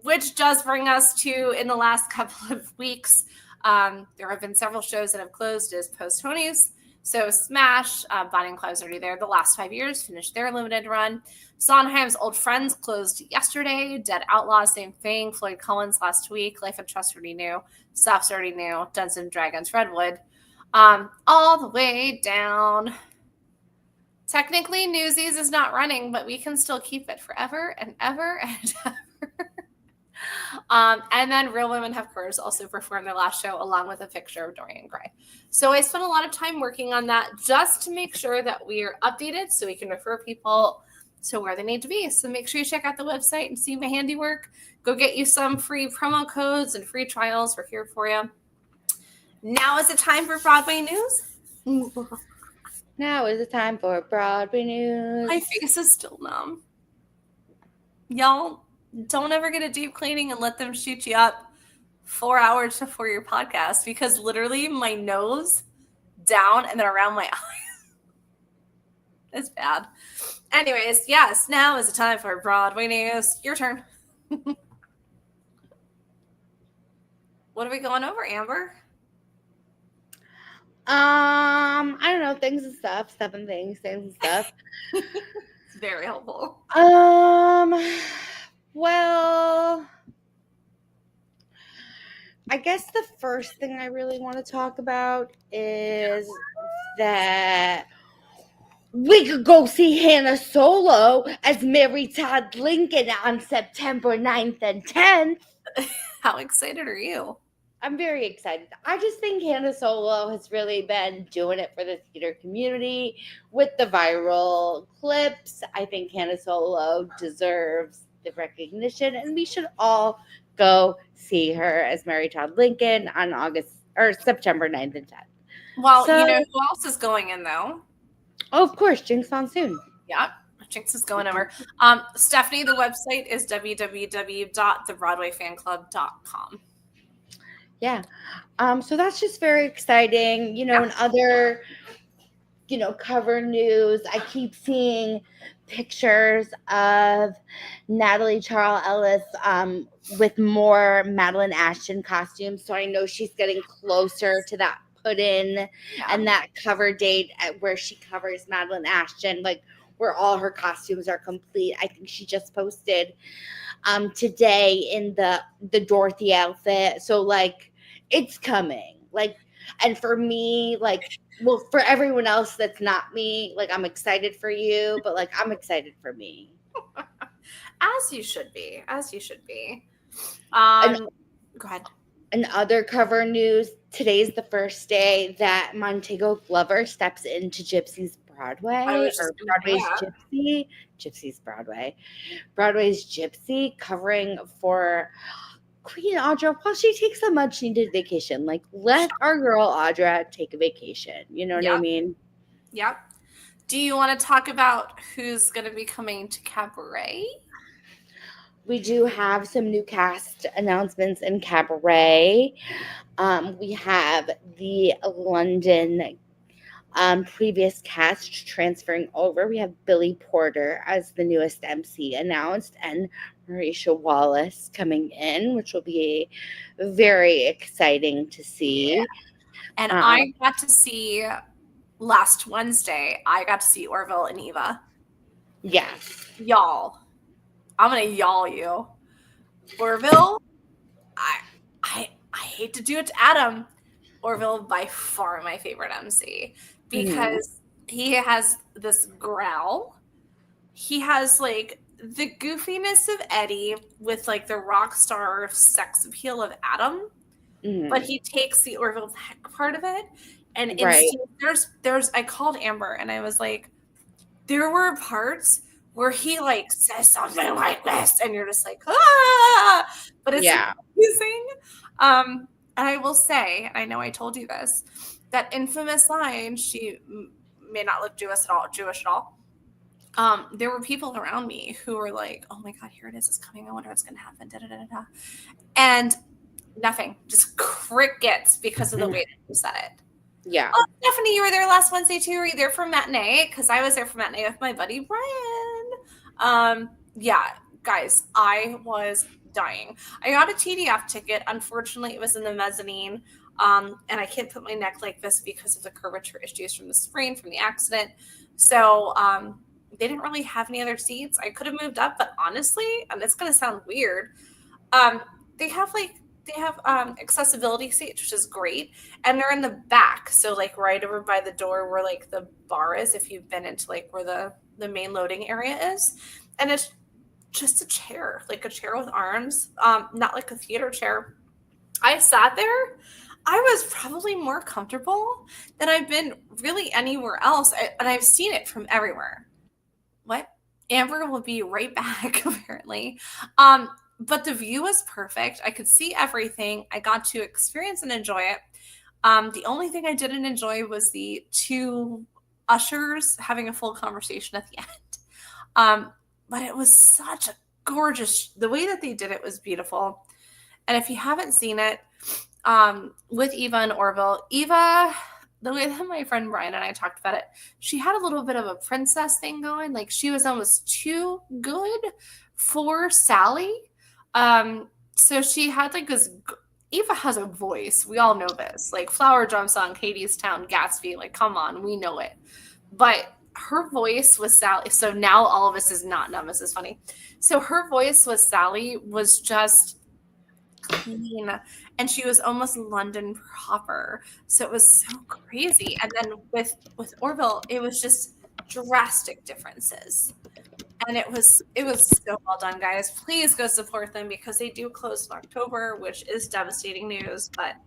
Speaker 1: Which does bring us to, in the last couple of weeks, there have been several shows that have closed as post-Tonys. So Smash, Bonnie and Clyde's already there. The last 5 years finished their limited run. Sondheim's Old Friends closed yesterday. Dead Outlaws, same thing. Floyd Collins last week. Life of Trust already knew. Stops already knew. Dungeons and Dragons, Redwood. All the way down. Technically, Newsies is not running, but we can still keep it forever and ever and ever. And then Real Women Have Curves also performed their last show along with a picture of Dorian Gray. So I spent a lot of time working on that just to make sure that we are updated so we can refer people to where they need to be. So make sure you check out the website and see my handiwork. Go get you some free promo codes and free trials. We're here for you. Now is the time for Broadway news.
Speaker 2: Now is the time for Broadway news.
Speaker 1: My face is still numb. Y'all, don't ever get a deep cleaning and let them shoot you up 4 hours before your podcast, because literally my nose down and then around my eyes. It's bad. Anyways, yes, now is the time for Broadway news. Your turn. What are we going over, Amber?
Speaker 2: I don't know, things and stuff. 7 things and stuff.
Speaker 1: It's very helpful.
Speaker 2: Well, I guess the first thing I really want to talk about is that we could go see Hannah Solo as Mary Todd Lincoln on September 9th and 10th.
Speaker 1: How excited are you?
Speaker 2: I'm very excited. I just think Hannah Solo has really been doing it for the theater community with the viral clips. I think Hannah Solo deserves the recognition, and we should all go see her as Mary Todd Lincoln on September 9th and 10th.
Speaker 1: Well, you know who else is going in though?
Speaker 2: Oh, of course, Jinx Monsoon.
Speaker 1: Yeah, Jinx is going over. Stephanie, the website is www.thebroadwayfanclub.com.
Speaker 2: Yeah. So that's just very exciting. You know, and other, cover news, I keep seeing pictures of Natalie Charles Ellis with more Madeline Ashton costumes. So I know she's getting closer to that put-in and that cover date where she covers Madeline Ashton, like where all her costumes are complete. I think she just posted today in the Dorothy outfit. So like it's coming. Like, and for me, like, well, for everyone else that's not me, like I'm excited for you, but like I'm excited for me.
Speaker 1: As you should be. Go ahead.
Speaker 2: And other cover news, today's the first day that Montego Glover steps into Gypsy's Broadway, or Broadway's Gypsy. Gypsy's Broadway. Broadway's Gypsy, covering for Queen Audra while she takes a much needed vacation. Like, let our girl Audra take a vacation. You know what I mean?
Speaker 1: Yep. Do you want to talk about who's going to be coming to Cabaret?
Speaker 2: We do have some new cast announcements in Cabaret. We have the London previous cast transferring over. We have Billy Porter as the newest MC announced, and Marisha Wallace coming in, which will be very exciting to see.
Speaker 1: Yeah. And I got to see last Wednesday, Orville and Eva.
Speaker 2: Yes.
Speaker 1: Y'all. I'm gonna y'all you. Orville, I hate to do it to Adam. Orville by far my favorite MC because he has this growl. He has like the goofiness of Eddie with like the rock star sex appeal of Adam, but he takes the Orville part of it. And there's I called Amber and I was like, there were parts where he like says something like this and you're just like, but it's amazing. And I will say, I know I told you this, that infamous line, she may not look Jewish at all. There were people around me who were like, oh my God, here it is, it's coming, I wonder what's going to happen, da-da-da-da-da. And nothing, just crickets because of the way that you said it.
Speaker 2: Yeah.
Speaker 1: Oh, Stephanie, you were there last Wednesday too. Were you there for matinee? Because I was there for matinee with my buddy Brian. Yeah, guys, I was dying. I got a TDF ticket. Unfortunately, it was in the mezzanine. And I can't put my neck like this because of the curvature issues from the sprain, from the accident. So they didn't really have any other seats. I could have moved up, but honestly, and it's going to sound weird, they have accessibility seats, which is great. And they're in the back. So like right over by the door where like the bar is, if you've been into like where the main loading area is. And it's just a chair, like a chair with arms, not like a theater chair. I sat there. I was probably more comfortable than I've been really anywhere else. And I've seen it from everywhere. What? Amber will be right back, apparently. But the view was perfect. I could see everything. I got to experience and enjoy it. The only thing I didn't enjoy was the two ushers having a full conversation at the end. But it was such a gorgeous, the way that they did it was beautiful. And if you haven't seen it, with Eva and Orville, Eva, the way that my friend Brian and I talked about it, she had a little bit of a princess thing going. Like she was almost too good for Sally. So she had like this, Eva has a voice. We all know this, like Flower Drum Song, Katie's Town, Gatsby, like, come on, we know it. But her voice was Sally. So now all of us is not numb. This is funny. So her voice was Sally was just clean, and she was almost London proper. So it was so crazy. And then with Orville, it was just drastic differences. And it was so well done, guys. Please go support them because they do close in October, which is devastating news, but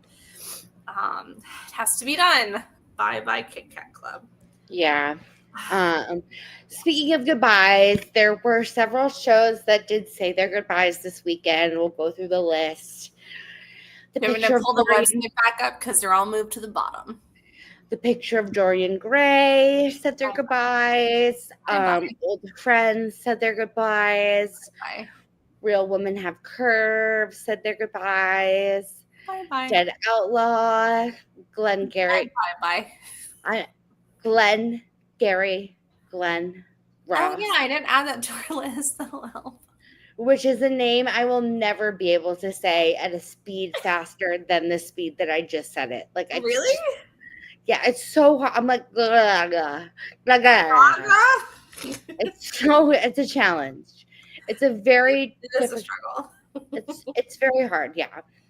Speaker 1: it has to be done. Bye Kit Kat Club.
Speaker 2: Yeah. Speaking of goodbyes, there were several shows that did say their goodbyes this weekend. We'll go through the list.
Speaker 1: I'm going to pull the website back up because they're all moved to the bottom.
Speaker 2: The picture of Dorian Gray said their goodbyes. Old Friends said their goodbyes.
Speaker 1: Bye.
Speaker 2: Real Women Have Curves said their goodbyes.
Speaker 1: Bye.
Speaker 2: Dead Outlaw. Glenn Gary.
Speaker 1: Bye.
Speaker 2: Glenn Ross.
Speaker 1: Oh yeah, I didn't add that to our list. Well.
Speaker 2: Which is a name I will never be able to say at a speed faster than the speed that I just said it. Like,
Speaker 1: really?
Speaker 2: Yeah, it's so hard. I'm like, it's a challenge. It's a very
Speaker 1: it is a struggle.
Speaker 2: it's very hard, yeah.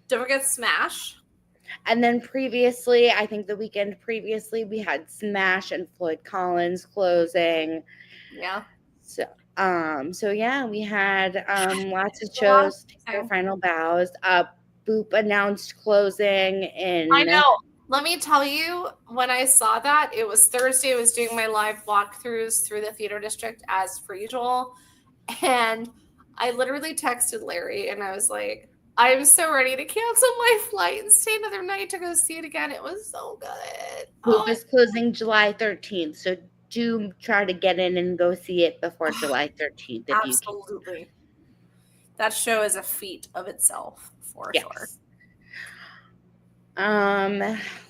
Speaker 1: Don't forget Smash.
Speaker 2: And then previously, I think the weekend previously, we had Smash and Floyd Collins closing.
Speaker 1: Yeah.
Speaker 2: So yeah, we had lots of shows take their final bows. Boop announced closing in.
Speaker 1: I know. Let me tell you, when I saw that, it was Thursday. I was doing my live walkthroughs through the theater district as per usual. And I literally texted Larry and I was like, I'm so ready to cancel my flight and stay another night to go see it again. It was so good.
Speaker 2: Boop is closing July 13th. So do try to get in and go see it before July 13th.
Speaker 1: Absolutely. That show is a feat of itself, for sure.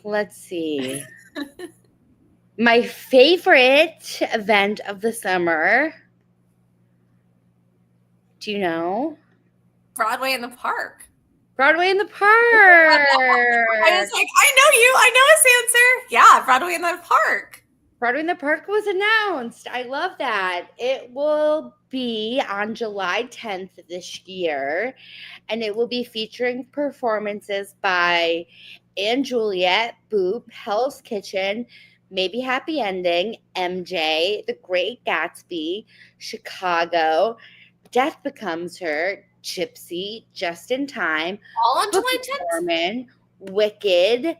Speaker 2: Let's see. My favorite event of the summer. Do you know?
Speaker 1: Broadway in the Park.
Speaker 2: Broadway in the Park.
Speaker 1: I was like, I know you. I know his answer. Yeah, Broadway in the Park.
Speaker 2: Broadway in the Park was announced. I love that. It will be on July 10th this year, and it will be featuring performances by Anne Juliet, Boop, Hell's Kitchen, Maybe Happy Ending, MJ, The Great Gatsby, Chicago, Death Becomes Her, Gypsy, Just in Time,
Speaker 1: all on July 10th.
Speaker 2: Mormon, Wicked,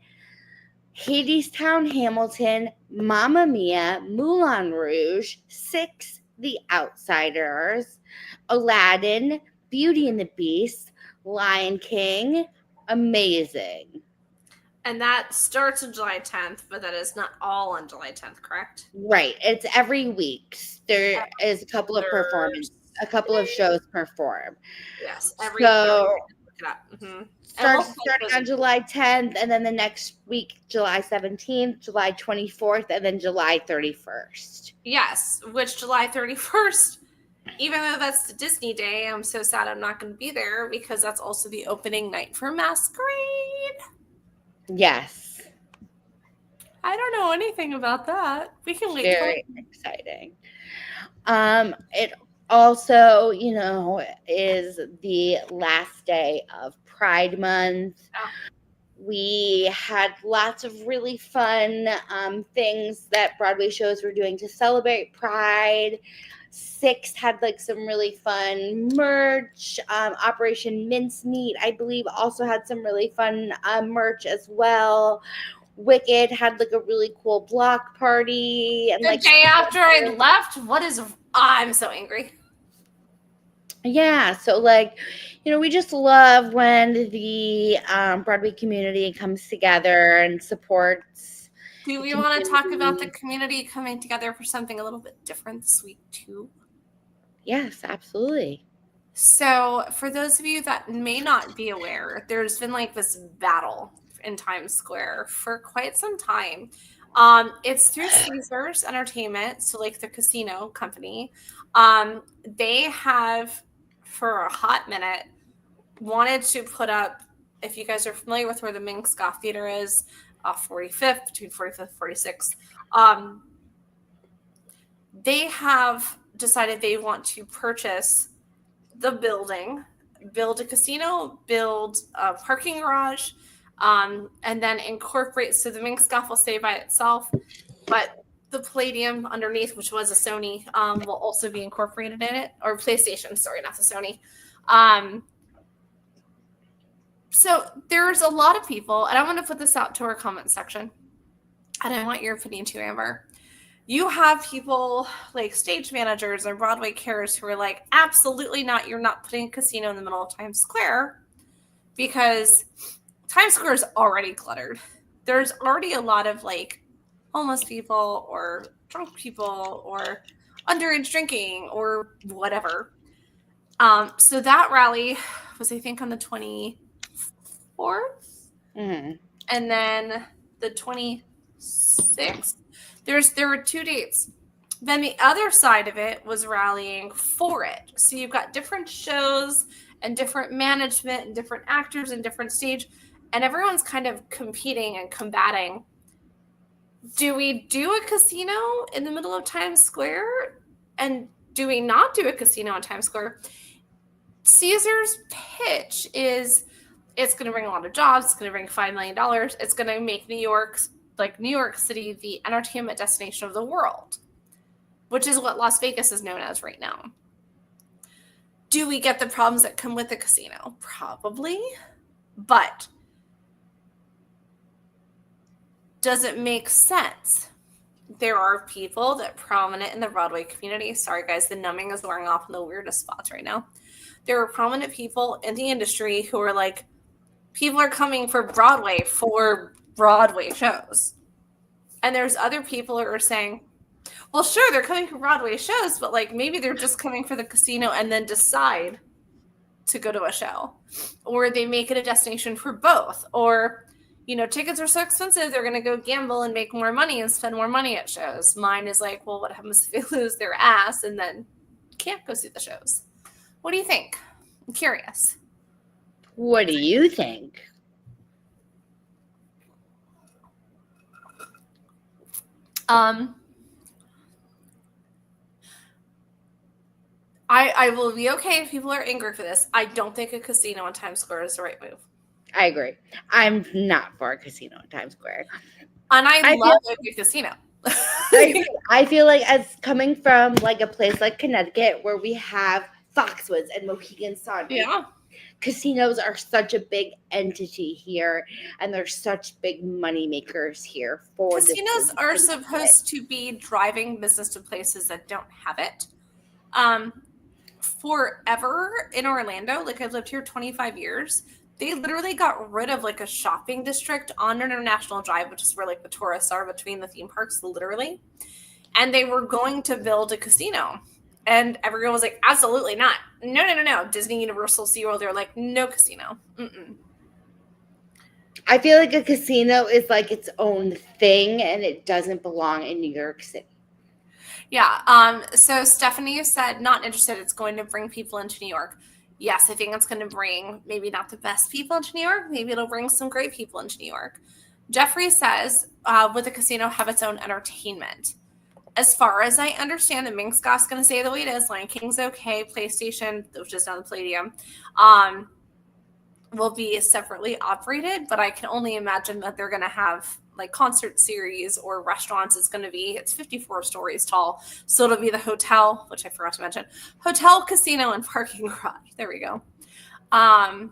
Speaker 2: Hadestown, Hamilton, Mamma Mia, Moulin Rouge, Six, The Outsiders, Aladdin, Beauty and the Beast, Lion King. Amazing.
Speaker 1: And that starts on July 10th, but that is not all on July 10th, correct?
Speaker 2: Right. It's every week. There is a couple of performances, a couple of shows perform.
Speaker 1: Yes. Every
Speaker 2: starting on July 10th, and then the next week, July 17th, July 24th, and then July 31st.
Speaker 1: Yes, which July 31st, even though that's the Disney Day, I'm so sad I'm not going to be there because that's also the opening night for Masquerade.
Speaker 2: Yes.
Speaker 1: I don't know anything about that. We can wait.
Speaker 2: Very exciting. It also, is the last day of Pride Month.
Speaker 1: Oh.
Speaker 2: We had lots of really fun things that Broadway shows were doing to celebrate Pride. Six had some really fun merch. Operation Mincemeat, I believe, also had some really fun merch as well. Wicked had a really cool block party. And
Speaker 1: the day after I left, I'm so angry.
Speaker 2: Yeah, so we just love when the Broadway community comes together and supports.
Speaker 1: Do we want to talk about the community coming together for something a little bit different this week too?
Speaker 2: Yes, absolutely.
Speaker 1: So for those of you that may not be aware, there's been this battle in Times Square for quite some time. It's through Caesars Entertainment, so the casino company. They have, for a hot minute, wanted to put up, if you guys are familiar with where the Minx Goth Theater is, 45th, between 45th and 46th, they have decided they want to purchase the building build a casino, build a parking garage, and then incorporate. So the Minsk will stay by itself, but the Palladium underneath, which was a Sony, will also be incorporated in it, or PlayStation. Sorry, not the Sony. So there's a lot of people, and I want to put this out to our comment section, and I want your opinion too, Amber. You have people like stage managers and Broadway cares who are like, absolutely not. You're not putting a casino in the middle of Times Square because Times Square is already cluttered. There's already a lot of like homeless people or drunk people or underage drinking or whatever. So that rally was, I think, on the 24th. Mm-hmm. And then the 26th. There were 2 dates. Then the other side of it was rallying for it. So you've got different shows and different management and different actors and different stage, and everyone's kind of competing and combating. Do we do a casino in the middle of Times Square? And do we not do a casino in Times Square? Caesar's pitch is it's going to bring a lot of jobs. It's going to bring $5 million. It's going to make New York City, the entertainment destination of the world, which is what Las Vegas is known as right now. Do we get the problems that come with the casino? Probably. But does it make sense? There are people that are prominent in the Broadway community. Sorry, guys, the numbing is wearing off in the weirdest spots right now. There are prominent people in the industry who are like, people are coming for Broadway shows. And there's other people who are saying, well, sure, they're coming for Broadway shows, but like maybe they're just coming for the casino and then decide to go to a show. Or they make it a destination for both. Or, tickets are so expensive, they're going to go gamble and make more money and spend more money at shows. Mine is like, well, what happens if they lose their ass and then can't go see the shows? What do you think? I'm curious.
Speaker 2: What do you think?
Speaker 1: I will be okay if people are angry for this. I don't think a casino in Times Square is the right move.
Speaker 2: I agree. I'm not for a casino in Times Square.
Speaker 1: And I love a good casino.
Speaker 2: I feel like, as coming from like a place like Connecticut where we have Foxwoods and Mohegan Sun.
Speaker 1: Yeah.
Speaker 2: Casinos are such a big entity here, and they're such big money makers here.
Speaker 1: Casinos are supposed to be driving business to places that don't have it. Forever in Orlando, like I've lived here 25 years, they literally got rid of like a shopping district on International Drive, which is where like the tourists are between the theme parks, literally. And they were going to build a casino. And everyone was like, absolutely not. No. Disney, Universal, SeaWorld, they're like, no casino. Mm-mm.
Speaker 2: I feel like a casino is like its own thing, and it doesn't belong in New York City.
Speaker 1: Yeah. So Stephanie said, not interested. It's going to bring people into New York. Yes, I think it's going to bring maybe not the best people into New York. Maybe it'll bring some great people into New York. Jeffrey says, would the casino have its own entertainment? As far as I understand, the Minsk's going to stay the way it is. Lion King's okay. PlayStation, which is now the Palladium, will be separately operated. But I can only imagine that they're going to have like concert series or restaurants. It's 54 stories tall. So it'll be the hotel, which I forgot to mention. Hotel, casino, and parking garage. There we go. And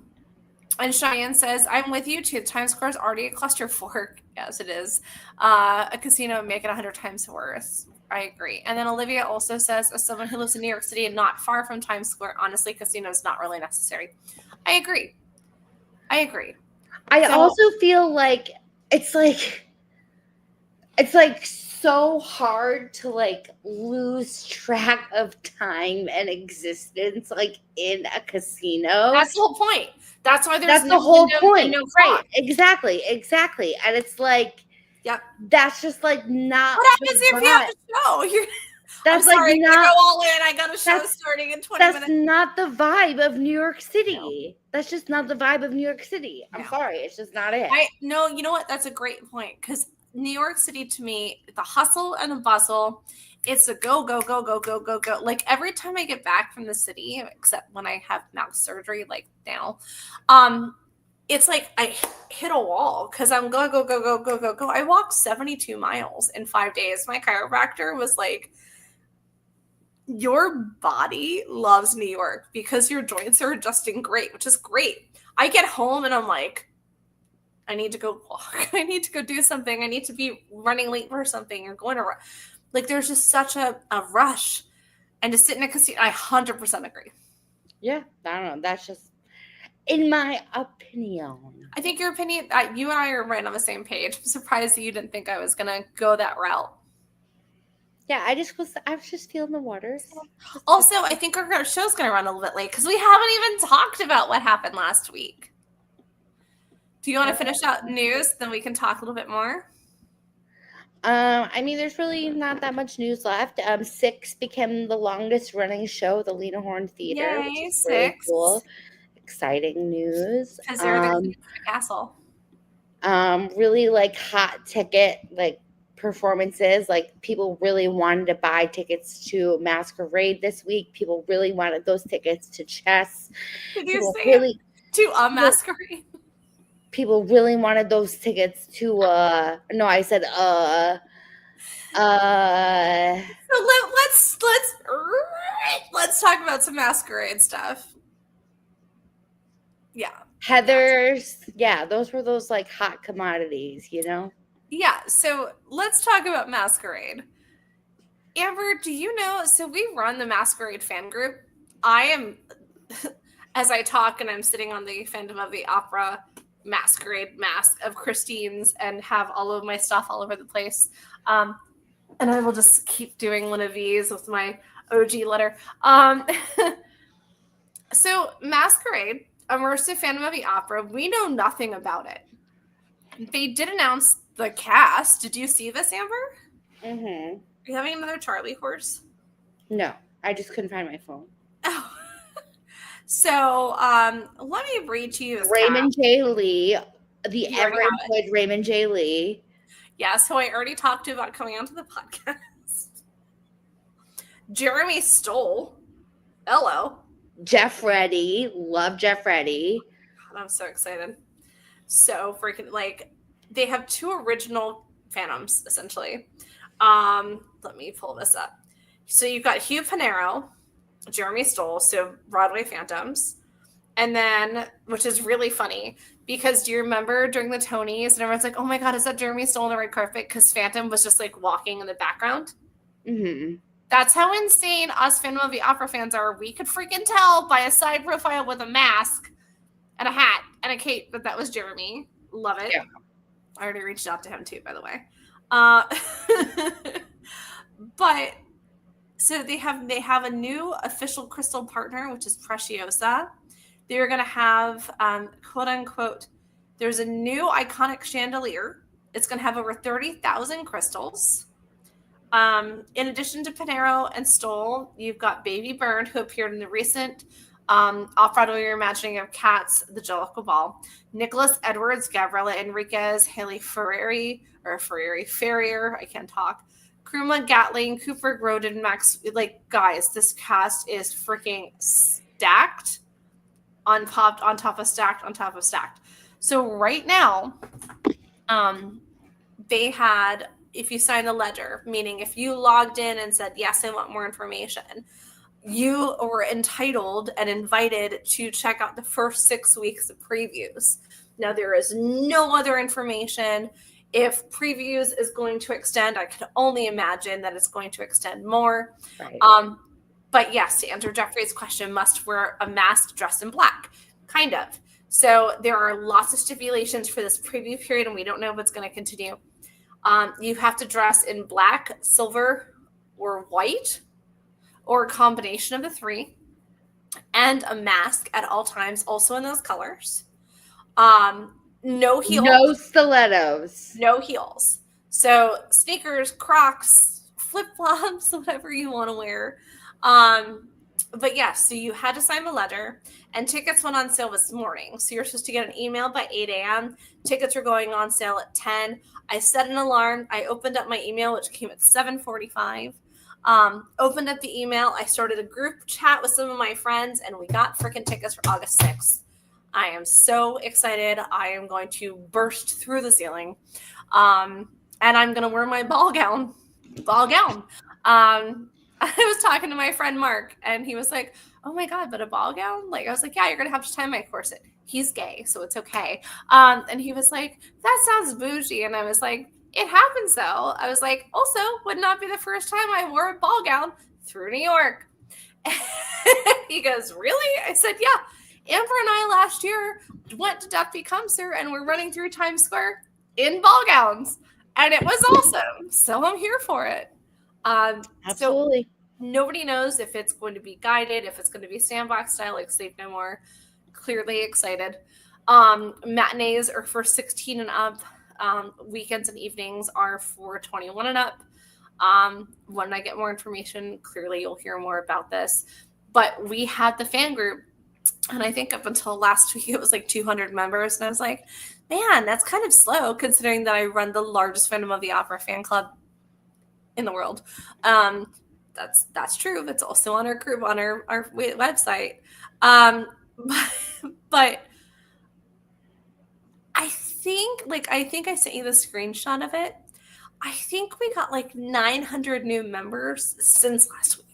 Speaker 1: Cheyenne says, I'm with you too. Times Square is already a clusterfuck. Yes, it is. A casino would make it 100 times worse. I agree. And then Olivia also says, as someone who lives in New York City and not far from Times Square, honestly, casino is not really necessary. I agree.
Speaker 2: I also feel like it's so hard to like lose track of time and existence like in a casino.
Speaker 1: That's the whole point. That's why there's
Speaker 2: the whole point. No right. Exactly. And it's like,
Speaker 1: yep.
Speaker 2: That's just like not.
Speaker 1: What happens if you have a show?
Speaker 2: That's
Speaker 1: I'm sorry,
Speaker 2: like not.
Speaker 1: I go all in. I got a show starting in 20 minutes.
Speaker 2: That's not the vibe of New York City. No. That's just not the vibe of New York City. I'm sorry, it's just not it.
Speaker 1: No, you know what? That's a great point because New York City to me, the hustle and the bustle. It's a go, go, go, go, go, go, go. Like every time I get back from the city, except when I have mouth surgery, like now, it's like I hit a wall because I'm go, go, go, go, go, go, go. I walked 72 miles in 5 days. My chiropractor was like, your body loves New York because your joints are adjusting great, which is great. I get home and I'm like, I need to go walk. I need to go do something. I need to be running late for something or going to like there's just such a rush. And to sit in a casino, I 100% agree.
Speaker 2: Yeah, I don't know. That's just in my opinion.
Speaker 1: I think your opinion, you and I are right on the same page. I'm surprised that you didn't think I was going to go that route.
Speaker 2: Yeah, I was just feeling the waters.
Speaker 1: Also, I think our show's going to run a little bit late because we haven't even talked about what happened last week. Do you want to finish out news? Then we can talk a little bit more.
Speaker 2: I mean, there's really not that much news left. Six became the longest running show at the Lena Horne Theater.
Speaker 1: Yay,
Speaker 2: which is
Speaker 1: Six.
Speaker 2: really cool. Exciting news.
Speaker 1: Because they're the king of the castle.
Speaker 2: Really like hot ticket performances. Like people really wanted to buy tickets to Masquerade this week. People really wanted those tickets to Chess.
Speaker 1: Did you say to a Masquerade?
Speaker 2: People really wanted those tickets to no, I said
Speaker 1: So let's talk about some Masquerade stuff. Yeah.
Speaker 2: Heathers. Yeah, those were those like hot commodities, you know?
Speaker 1: Yeah, so let's talk about Masquerade. Amber, do you know, so we run the Masquerade fan group. I am, as I talk and I'm sitting on the Phantom of the Opera Masquerade mask of Christine's and have all of my stuff all over the place. And I will just keep doing one of these with my OG letter. So Masquerade, immersive Phantom of the Opera, we know nothing about it. They did announce the cast. Did you see this, Amber?
Speaker 2: Mm-hmm.
Speaker 1: Are you having another Charlie horse?
Speaker 2: No, I just couldn't find my phone.
Speaker 1: Oh. So let me read to you.
Speaker 2: Raymond J. Lee, the ever-employed Raymond J. Lee.
Speaker 1: Yes, who I already talked to about coming onto the podcast. Jeremy Stoll. Hello.
Speaker 2: Jeff Reddy. Love Jeff Reddy.
Speaker 1: God, I'm so excited. So freaking, like, they have two original Phantoms, essentially. Let me pull this up. So you've got Hugh Panaro, Jeremy Stoll, so Broadway Phantoms. And then, which is really funny, because do you remember during the Tonys, and everyone's like, oh my God, is that Jeremy Stoll on the red carpet? Because Phantom was just like walking in the background.
Speaker 2: Mm-hmm.
Speaker 1: That's how insane us Phantom of the Opera fans are. We could freaking tell by a side profile with a mask and a hat and a cape that was Jeremy. Love it. Yeah. I already reached out to him too, by the way. But so they have a new official crystal partner, which is Preciosa. They're going to have, quote unquote, there's a new iconic chandelier. It's going to have over 30,000 crystals. In addition to Panaro and Stoll, you've got Baby Byrne, who appeared in the recent off-Broadway reimagining of Cats, The Jellicle Ball. Nicholas Edwards, Gabriela Enriquez, Haley Ferrier, I can't talk. Kruma Gatling, Cooper Grodin, Max. Like, guys, this cast is freaking stacked on top of stacked. So right now, they had, if you sign a ledger, meaning if you logged in and said, yes, I want more information, you were entitled and invited to check out the first 6 weeks of previews. Now, there is no other information. If previews is going to extend, I can only imagine that it's going to extend more. Right. But yes, to answer Jeffrey's question, must wear a mask dressed in black, kind of. So there are lots of stipulations for this preview period, and we don't know if it's going to continue. You have to dress in black, silver, or white, or a combination of the three, and a mask at all times, also in those colors. No heels.
Speaker 2: No stilettos.
Speaker 1: No heels. So sneakers, Crocs, flip-flops, whatever you want to wear. But yes, so you had to sign the letter, and tickets went on sale this morning. So you're supposed to get an email by 8 a.m. Tickets are going on sale at 10. I set an alarm. I opened up my email, which came at 7:45. Opened up the email. I started a group chat with some of my friends, and we got freaking tickets for August 6th. I am so excited. I am going to burst through the ceiling. And I'm going to wear my ball gown. I was talking to my friend Mark, and he was like, oh my God, but a ball gown? Like, I was like, yeah, you're going to have to tie my corset. He's gay, so it's okay. And he was like, that sounds bougie. And I was like, it happens though. I was like, also, would not be the first time I wore a ball gown through New York. He goes, really? I said, yeah. Amber and I last year went to Duffy Concert, and we're running through Times Square in ball gowns. And it was awesome. So I'm here for it.
Speaker 2: Absolutely.
Speaker 1: So nobody knows if it's going to be guided, if it's going to be sandbox style like Sleep No More. Clearly excited. Matinees are for 16 and up. Weekends and evenings are for 21 and up. When I get more information, clearly you'll hear more about this. But we had the fan group, and I think up until last week it was like 200 members, and I was like, man, that's kind of slow considering that I run the largest Phantom of the Opera fan club in the world. That's true. It's also on our group on our website. But I think I sent you the screenshot of it. I think we got like 900 new members since last week.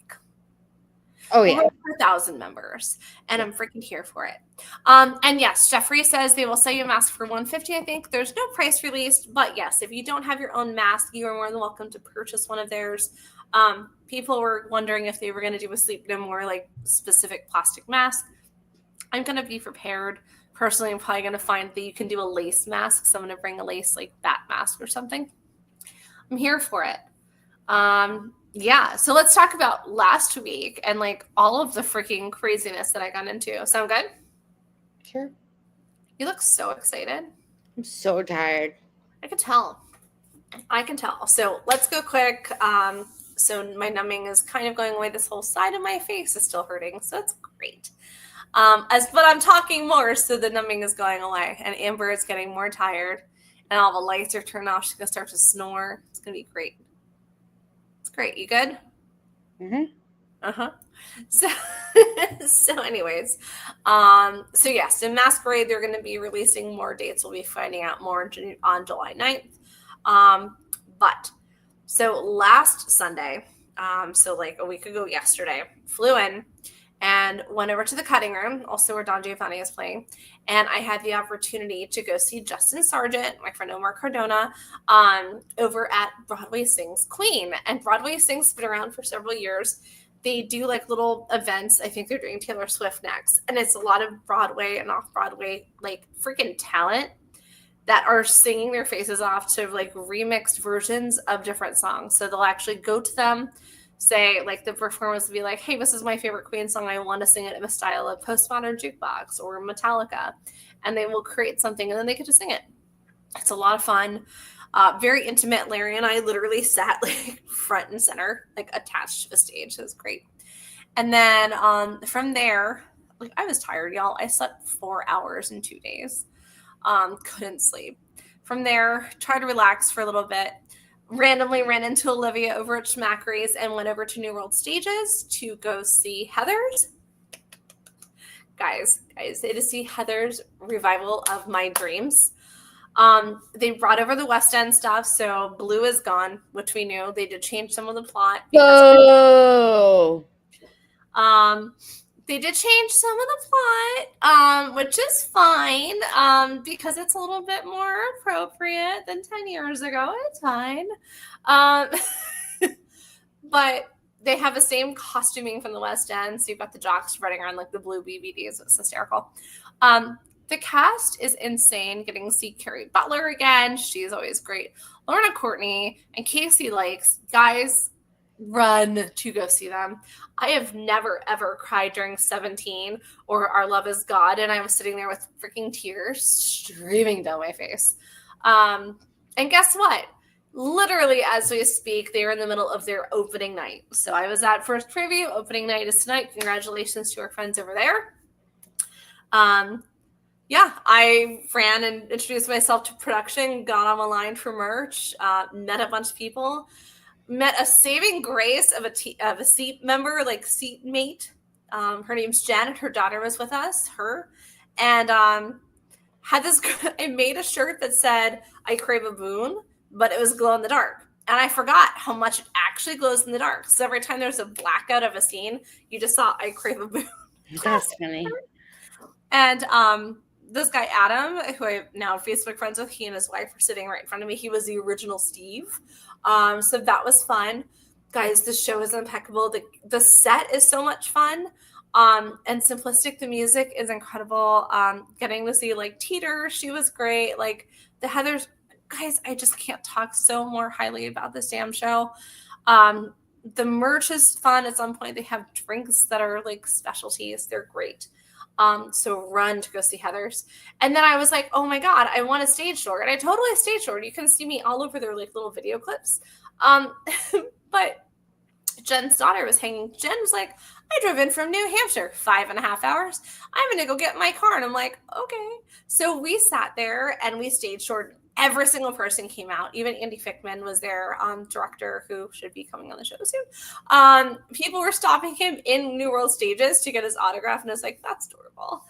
Speaker 2: Oh yeah,
Speaker 1: 1,000 members, and I'm freaking here for it. And yes, Jeffrey says they will sell you a mask for $150. I think there's no price released, but yes, if you don't have your own mask, you are more than welcome to purchase one of theirs. People were wondering if they were going to do a Sleep No More like specific plastic mask. I'm going to be prepared. Personally, I'm probably going to find that you can do a lace mask. So I'm going to bring a lace like bat mask or something. I'm here for it. Yeah, so let's talk about last week and like all of the freaking craziness that I got into. Sound good?
Speaker 2: Sure.
Speaker 1: You look so excited.
Speaker 2: I'm so tired.
Speaker 1: I can tell. So let's go quick. So my numbing is kind of going away. This whole side of my face is still hurting, so it's great. But I'm talking more, so the numbing is going away, and Amber is getting more tired, and all the lights are turned off. She's gonna start to snore. It's gonna be great. Great. You good?
Speaker 2: Mm-hmm.
Speaker 1: So anyways, so yes, in Masquerade, they're going to be releasing more dates. We'll be finding out more on July 9th. But so last Sunday, so like a week ago yesterday, flew in and went over to the cutting room, also where Don Giovanni is playing. And I had the opportunity to go see Justin Sargent, my friend Omar Cardona, over at Broadway Sings Queen. And Broadway Sings has been around for several years. They do like little events. I think they're doing Taylor Swift next. And it's a lot of Broadway and off-Broadway, like freaking talent that are singing their faces off to like remixed versions of different songs. So they'll actually go to them, say like the performance will be like, hey, this is my favorite Queen song. I want to sing it in the style of Postmodern Jukebox or Metallica. And they will create something and then they get to sing it. It's a lot of fun. Very intimate. Larry and I literally sat like front and center, like attached to the stage. It was great. And then from there, like I was tired, y'all. I slept 4 hours in 2 days. Couldn't sleep. From there, tried to relax for a little bit. Randomly ran into Olivia over at Schmackery's and went over to New World Stages to go see Heather's. Guys, it is see Heather's revival of my dreams. They brought over the West End stuff, so Blue is gone, which we knew. They did change some of the plot. They did change some of the plot, which is fine, because it's a little bit more appropriate than 10 years ago. It's fine. But they have the same costuming from the West End, so you've got the jocks running around like the blue BVDs. It's hysterical. The cast is insane. Getting to see Carrie Butler again. She's always great. Lorna Courtney and Casey Likes. Guys, run to go see them. I have never, ever cried during 17 or Our Love is God, and I was sitting there with freaking tears streaming down my face. And guess what? literally as we speak, they are in the middle of their opening night. So I was at first preview. Opening night is tonight. Congratulations to our friends over there. Yeah, I ran and introduced myself to production, got on the line for merch, met a bunch of people, met a saving grace of a seat member, like seat mate. Her name's Jen. Her daughter was with us, and had this. I made a shirt that said "I crave a boon," but it was glow in the dark, and I forgot how much it actually glows in the dark. So every time there's a blackout of a scene, you just saw "I crave a boon."
Speaker 2: That's funny.
Speaker 1: And this guy, Adam, who I'm now Facebook friends with, he and his wife are sitting right in front of me. He was the original Steve. So that was fun. Guys, the show is impeccable. The set is so much fun. And simplistic. The music is incredible. Getting to see like Teeter, she was great. Like the Heathers, guys, I just can't talk so more highly about this damn show. The merch is fun. At some point, they have drinks that are like specialties. They're great. So run to go see Heathers. And then I was like, oh my God, I want a stage door. And I totally stage doored. You can see me all over their like little video clips. But Jen's daughter was hanging. Jen was like, I drove in from New Hampshire, 5.5 hours. I'm going to go get my car. And I'm like, okay. So we sat there and we stage doored. Every single person came out. Even Andy Fickman was their director, who should be coming on the show soon. People were stopping him in New World stages to get his autograph, and I was like, that's adorable.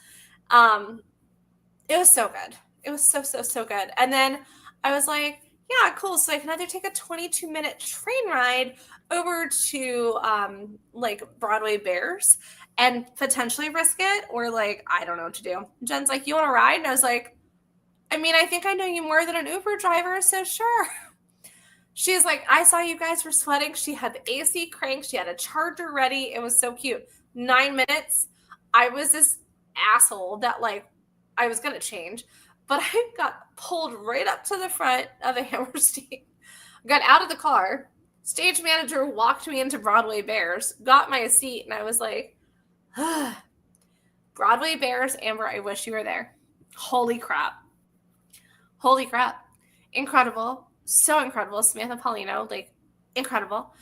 Speaker 1: It was so good. It was so good. And then I was like, yeah, cool. So I can either take a 22-minute train ride over to like Broadway Bares and potentially risk it, or like, I don't know what to do. Jen's like, you want to ride? And I was like, I mean, I think I know you more than an Uber driver, so sure. She's like, I saw you guys were sweating. She had the AC cranked. She had a charger ready. It was so cute. 9 minutes. I was this asshole that like, I was going to change, but I got pulled right up to the front of the Hammerstein, got out of the car. Stage manager walked me into Broadway Bares, got my seat, and I was like, Broadway Bares, Amber, I wish you were there. Holy crap. Holy crap. Incredible. So incredible. Samantha Paulino, like, incredible.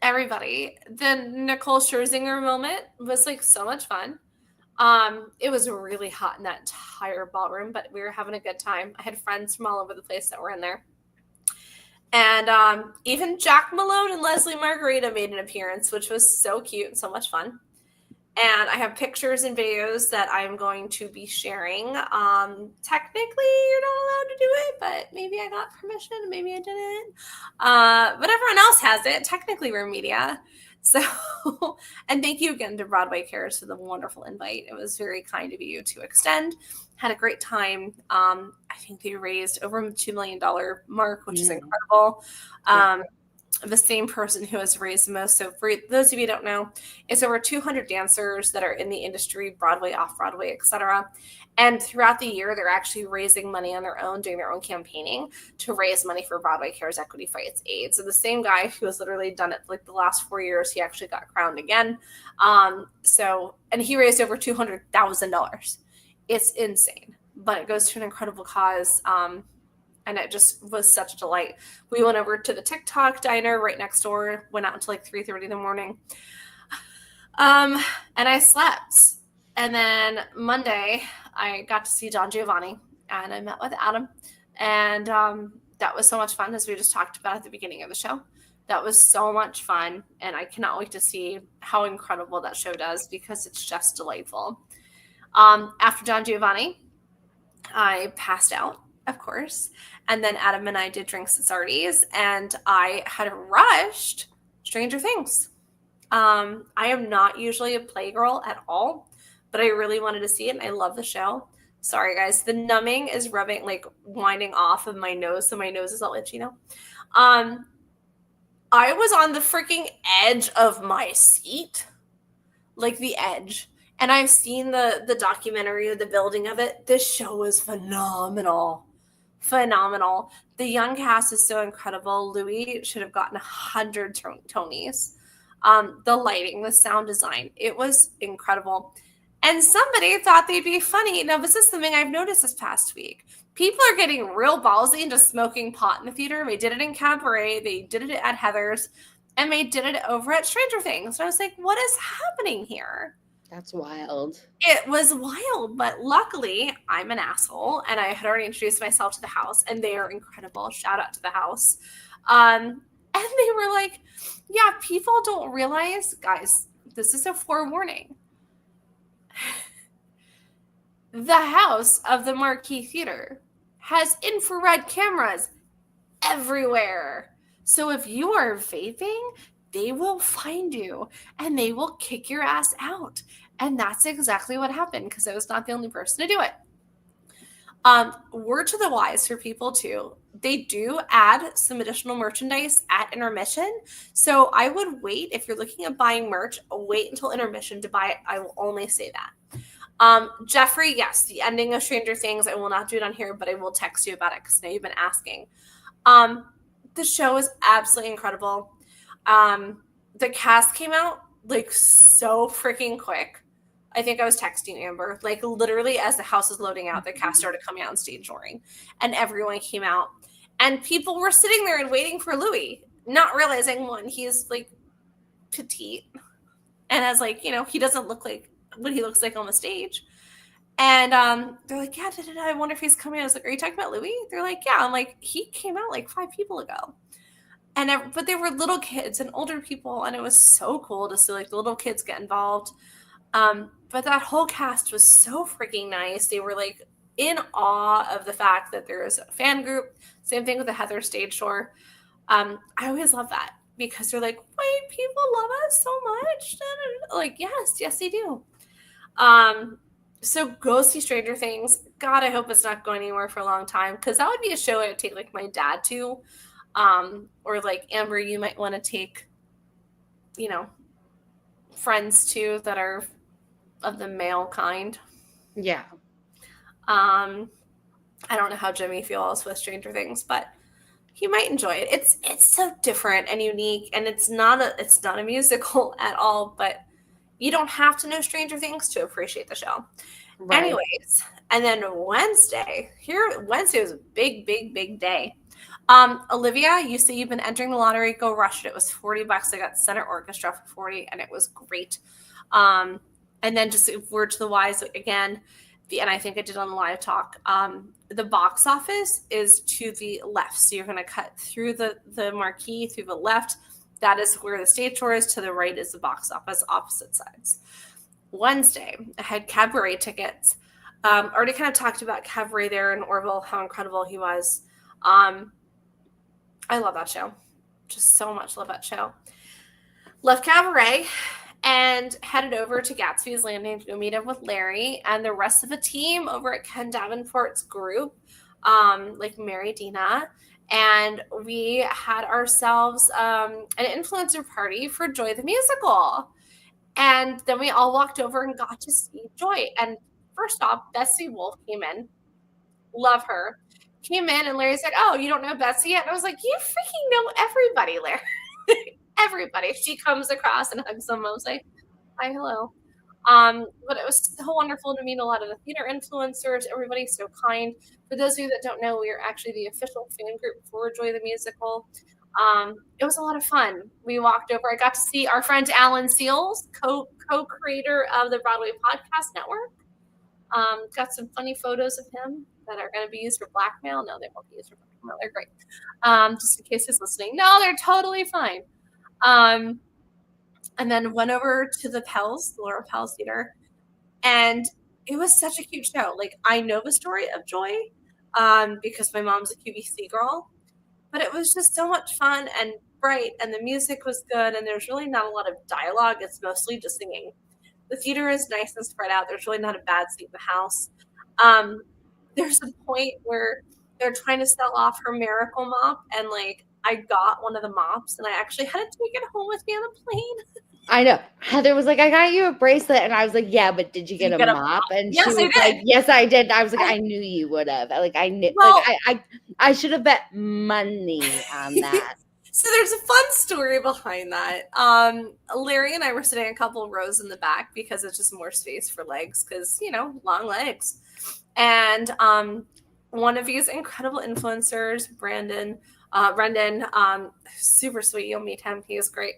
Speaker 1: Everybody. The Nicole Scherzinger moment was, like, so much fun. It was really hot in that entire ballroom, but we were having a good time. I had friends from all over the place that were in there. And even Jack Malone and Leslie Margarita made an appearance, which was so cute and so much fun. And I have pictures and videos that I'm going to be sharing. Technically, you're not allowed to do it, but maybe I got permission, maybe I didn't. But everyone else has it. Technically, we're media. So, and thank you again to Broadway Cares for the wonderful invite. It was very kind of you to extend. Had a great time. I think they raised over $2 million mark, which is incredible. The same person who has raised the most. So for those of you who don't know, it's over 200 dancers that are in the industry, Broadway, off-Broadway, etc. And throughout the year, they're actually raising money on their own, doing their own campaigning to raise money for Broadway Cares Equity Fights AIDS. So the same guy who has literally done it like the last 4 years, he actually got crowned again. And he raised over $200,000. It's insane, but it goes to an incredible cause. And it just was such a delight. We went over to the TikTok diner right next door, went out until like 3:30 in the morning. And I slept. And then Monday, I got to see Don Giovanni, and I met with Adam. And that was so much fun, as we just talked about at the beginning of the show. That was so much fun. And I cannot wait to see how incredible that show does, because it's just delightful. After Don Giovanni, I passed out, of course. And then Adam and I did drinks at Sardi's, and I had rushed Stranger Things. I am not usually a playgirl at all, but I really wanted to see it, and I love the show. Sorry, guys. The numbing is rubbing, like, winding off of my nose, so my nose is all itchy now. I was on the freaking edge of my seat, like the edge. And I've seen the documentary of the building of it. This show is phenomenal. Phenomenal. The young cast is so incredible. Louis should have gotten 100 Tonys. The lighting, the sound design, it was incredible. And somebody thought they'd be funny. Now, this is something I've noticed this past week. people are getting real ballsy and just smoking pot in the theater. They did it in Cabaret. They did it at Heather's. And they did it over at Stranger Things. And I was like, what is happening here?
Speaker 2: That's wild.
Speaker 1: It was wild, but luckily I'm an asshole and I had already introduced myself to the house and they are incredible. Shout out to the house. And they were like, yeah, people don't realize, guys, this is a forewarning. The house of the Marquee Theater has infrared cameras everywhere. So if you are vaping, they will find you and they will kick your ass out. And that's exactly what happened because I was not the only person to do it. Word to the wise for people too. They do add some additional merchandise at intermission. So I would wait, if you're looking at buying merch, wait until intermission to buy it. I will only say that. Jeffrey, yes, the ending of Stranger Things. I will not do it on here, but I will text you about it because now you've been asking. The show is absolutely incredible. The cast came out like so freaking quick. I think I was texting Amber, like literally as the house is loading out, the cast started coming out on stage touring and everyone came out and people were sitting there and waiting for Louis, not realizing one, he's like petite and as like, you know, he doesn't look like what he looks like on the stage. And they're like, yeah, I wonder if he's coming out. I was like, are you talking about Louis? They're like, yeah. I'm like, he came out like 5 people ago. But they were little kids and older people. And it was so cool to see like the little kids get involved. But that whole cast was so freaking nice. They were like in awe of the fact that there is a fan group. Same thing with the Heather stage tour. I always love that because they're like, wait, people love us so much. Like, yes, they do. So go see Stranger Things. God, I hope it's not going anywhere for a long time because that would be a show I would take like my dad to. Or like Amber, you might want to take, you know, friends too that are of the male kind.
Speaker 2: Yeah.
Speaker 1: I don't know how Jimmy feels with Stranger Things, but he might enjoy it. It's so different and unique, and it's not a musical at all, but you don't have to know Stranger Things to appreciate the show. Right. Anyways, and then Wednesday was a big day. Olivia, you say you've been entering the lottery. Go rush it. It was $40. I got Center Orchestra for $40, and it was great. And then just a word to the wise again, and I think I did on the live talk. The box office is to the left, so you're going to cut through the marquee through the left. That is where the stage tour is. To the right is the box office, opposite sides. Wednesday, I had Cabaret tickets. Already kind of talked about Cabaret there in Orville, how incredible he was. I love that show. Just so much love that show. Left Cabaret and headed over to Gatsby's Landing to go meet up with Larry and the rest of the team over at Ken Davenport's group, like Mary Dina. And we had ourselves an influencer party for Joy the Musical. And then we all walked over and got to see Joy. And first off, Betsy Wolf came in. Love her. Came in and Larry's like, oh, you don't know Betsy yet? And I was like, you freaking know everybody, Larry. Everybody. She comes across and hugs them. I was like, hi, hello. But it was so wonderful to meet a lot of the theater influencers. Everybody's so kind. For those of you that don't know, we are actually the official fan group for Joy the Musical. It was a lot of fun. We walked over. I got to see our friend Alan Seals, co-creator of the Broadway Podcast Network. Got some funny photos of him that are going to be used for blackmail. No, they won't be used for blackmail. They're great. Just in case he's listening. No, they're totally fine. And then went over to the Pels, the Laura Pels Theater. And it was such a cute show. Like, I know the story of Joy because my mom's a QVC girl. But it was just so much fun and bright. And the music was good. And there's really not a lot of dialogue. It's mostly just singing. The theater is nice and spread out. There's really not a bad seat in the house. There's a point where they're trying to sell off her Miracle Mop. And, like, I got one of the mops. And I actually had to take it home with me on a plane.
Speaker 2: I know. Heather was like, I got you a bracelet. And I was like, yeah, but did you get a mop? And
Speaker 1: yes,
Speaker 2: she was like, yes, I did. And I was like, I knew you would have. Like, I knew. Well, like, I should have bet money on that.
Speaker 1: So there's a fun story behind that. Larry and I were sitting a couple rows in the back because it's just more space for legs because, you know, long legs. And one of these incredible influencers, Brendan, super sweet. You'll meet him. He is great.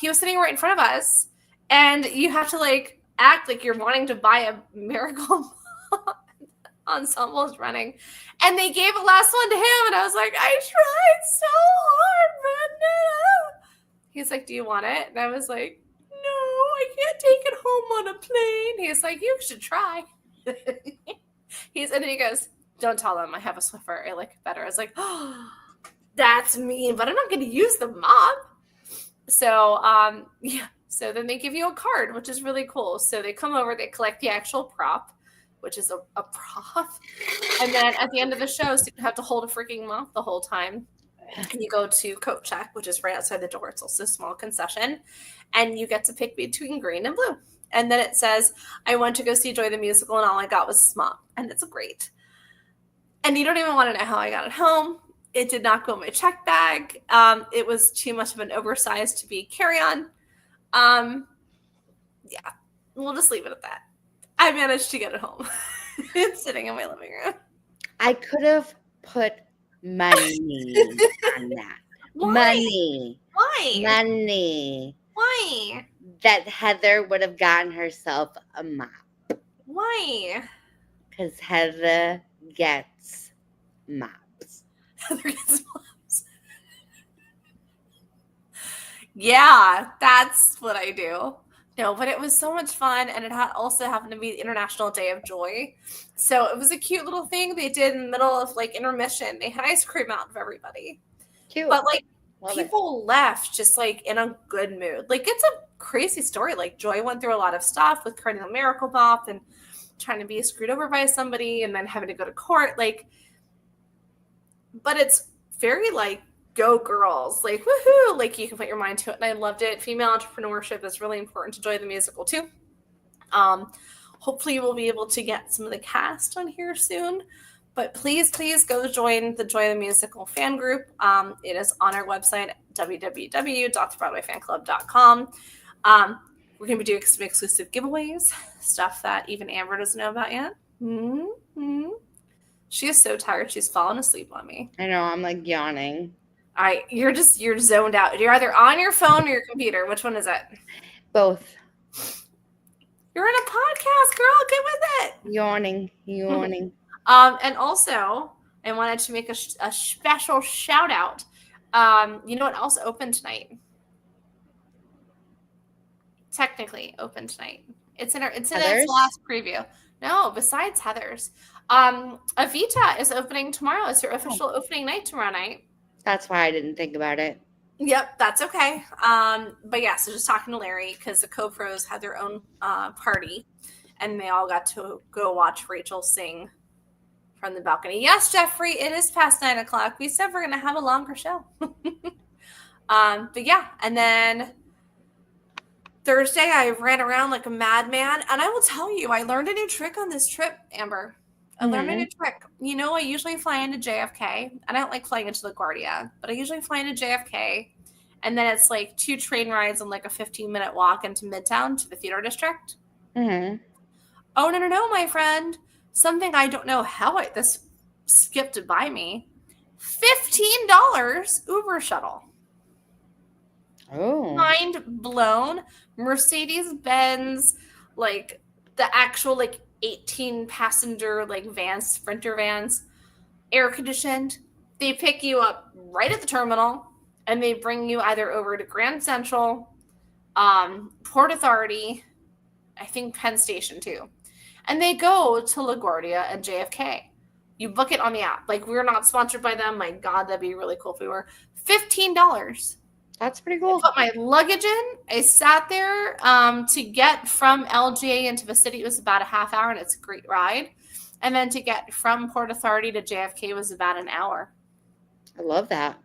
Speaker 1: He was sitting right in front of us, and you have to like act like you're wanting to buy a Miracle Ensemble is running, and they gave a last one to him, and I was like, I tried so hard, Brendan. He's like, do you want it? And I was like, no, I can't take it home on a plane. He's like, you should try. And then he goes, don't tell them I have a Swiffer. I like it better. I was like, oh, that's mean, but I'm not going to use the mop. So, yeah. So then they give you a card, which is really cool. So they come over, they collect the actual prop, which is a prop. And then at the end of the show, so you have to hold a freaking mop the whole time. And you go to coat check, which is right outside the door. It's also a small concession. And you get to pick between green and blue. And then it says, I went to go see Joy the Musical, and all I got was a mop. And it's great. And you don't even want to know how I got it home. It did not go in my check bag. It was too much of an oversized to be carry-on. Yeah, we'll just leave it at that. I managed to get it home. It's sitting in my living room.
Speaker 2: I could have put money on that.
Speaker 1: Why?
Speaker 2: Money.
Speaker 1: Why?
Speaker 2: Money.
Speaker 1: Why?
Speaker 2: That Heather would have gotten herself a mop.
Speaker 1: Why?
Speaker 2: Because Heather gets mops.
Speaker 1: Heather gets mops. Yeah, that's what I do. No, but it was so much fun, and it also happened to be the International Day of Joy. So it was a cute little thing they did in the middle of like intermission. They had ice cream out for everybody.
Speaker 2: Cute.
Speaker 1: But like
Speaker 2: Love
Speaker 1: people left just like in a good mood. Like it's a crazy story. Like Joy went through a lot of stuff with creating a Miracle Bop and trying to be screwed over by somebody and then having to go to court. Like, but it's very like, go girls, like woohoo, like you can put your mind to it. And I loved it. Female entrepreneurship is really important to Joy the Musical too. Hopefully we'll be able to get some of the cast on here soon, but please go join the Joy the Musical fan group. It is on our website, www.thebroadwayfanclub.com. We're going to be doing some exclusive giveaways, stuff that even Amber doesn't know about yet. Mm-hmm. She is so tired. She's fallen asleep on me.
Speaker 2: I know. I'm like yawning.
Speaker 1: You're zoned out. You're either on your phone or your computer. Which one is it?
Speaker 2: Both.
Speaker 1: You're in a podcast, girl. Get with it.
Speaker 2: Yawning.
Speaker 1: And also, I wanted to make a special shout out. You know what else opened tonight? Technically open tonight. It's in its last preview. No, besides Heather's. Avita is opening tomorrow. It's her official opening night tomorrow night.
Speaker 2: That's why I didn't think about it.
Speaker 1: Yep, that's okay. But yeah, so just talking to Larry because the co-pros had their own party and they all got to go watch Rachel sing from the balcony. Yes, Jeffrey, it is past 9:00. We said we're going to have a longer show. But yeah, and then Thursday I ran around like a madman, and I will tell you, I learned a new trick on this trip, Amber. I learned a new trick. You know, I usually fly into JFK, and I don't like flying into LaGuardia, but I usually fly into JFK, and then it's like 2 train rides and like a 15-minute walk into Midtown to the theater district.
Speaker 2: Mm-hmm.
Speaker 1: Oh, no, my friend. Something I don't know how this skipped by me. $15 Uber shuttle.
Speaker 2: Oh.
Speaker 1: Mind blown. Mercedes-Benz, like the actual like 18-passenger like vans, Sprinter vans, air conditioned. They pick you up right at the terminal and they bring you either over to Grand Central, Port Authority, I think Penn Station too. And they go to LaGuardia and JFK. You book it on the app. Like, we're not sponsored by them. My God, that'd be really cool if we were. $15.
Speaker 2: That's pretty cool.
Speaker 1: I put my luggage in. I sat there to get from LGA into the city. It was about a half hour, and it's a great ride. And then to get from Port Authority to JFK was about an hour.
Speaker 2: I love that.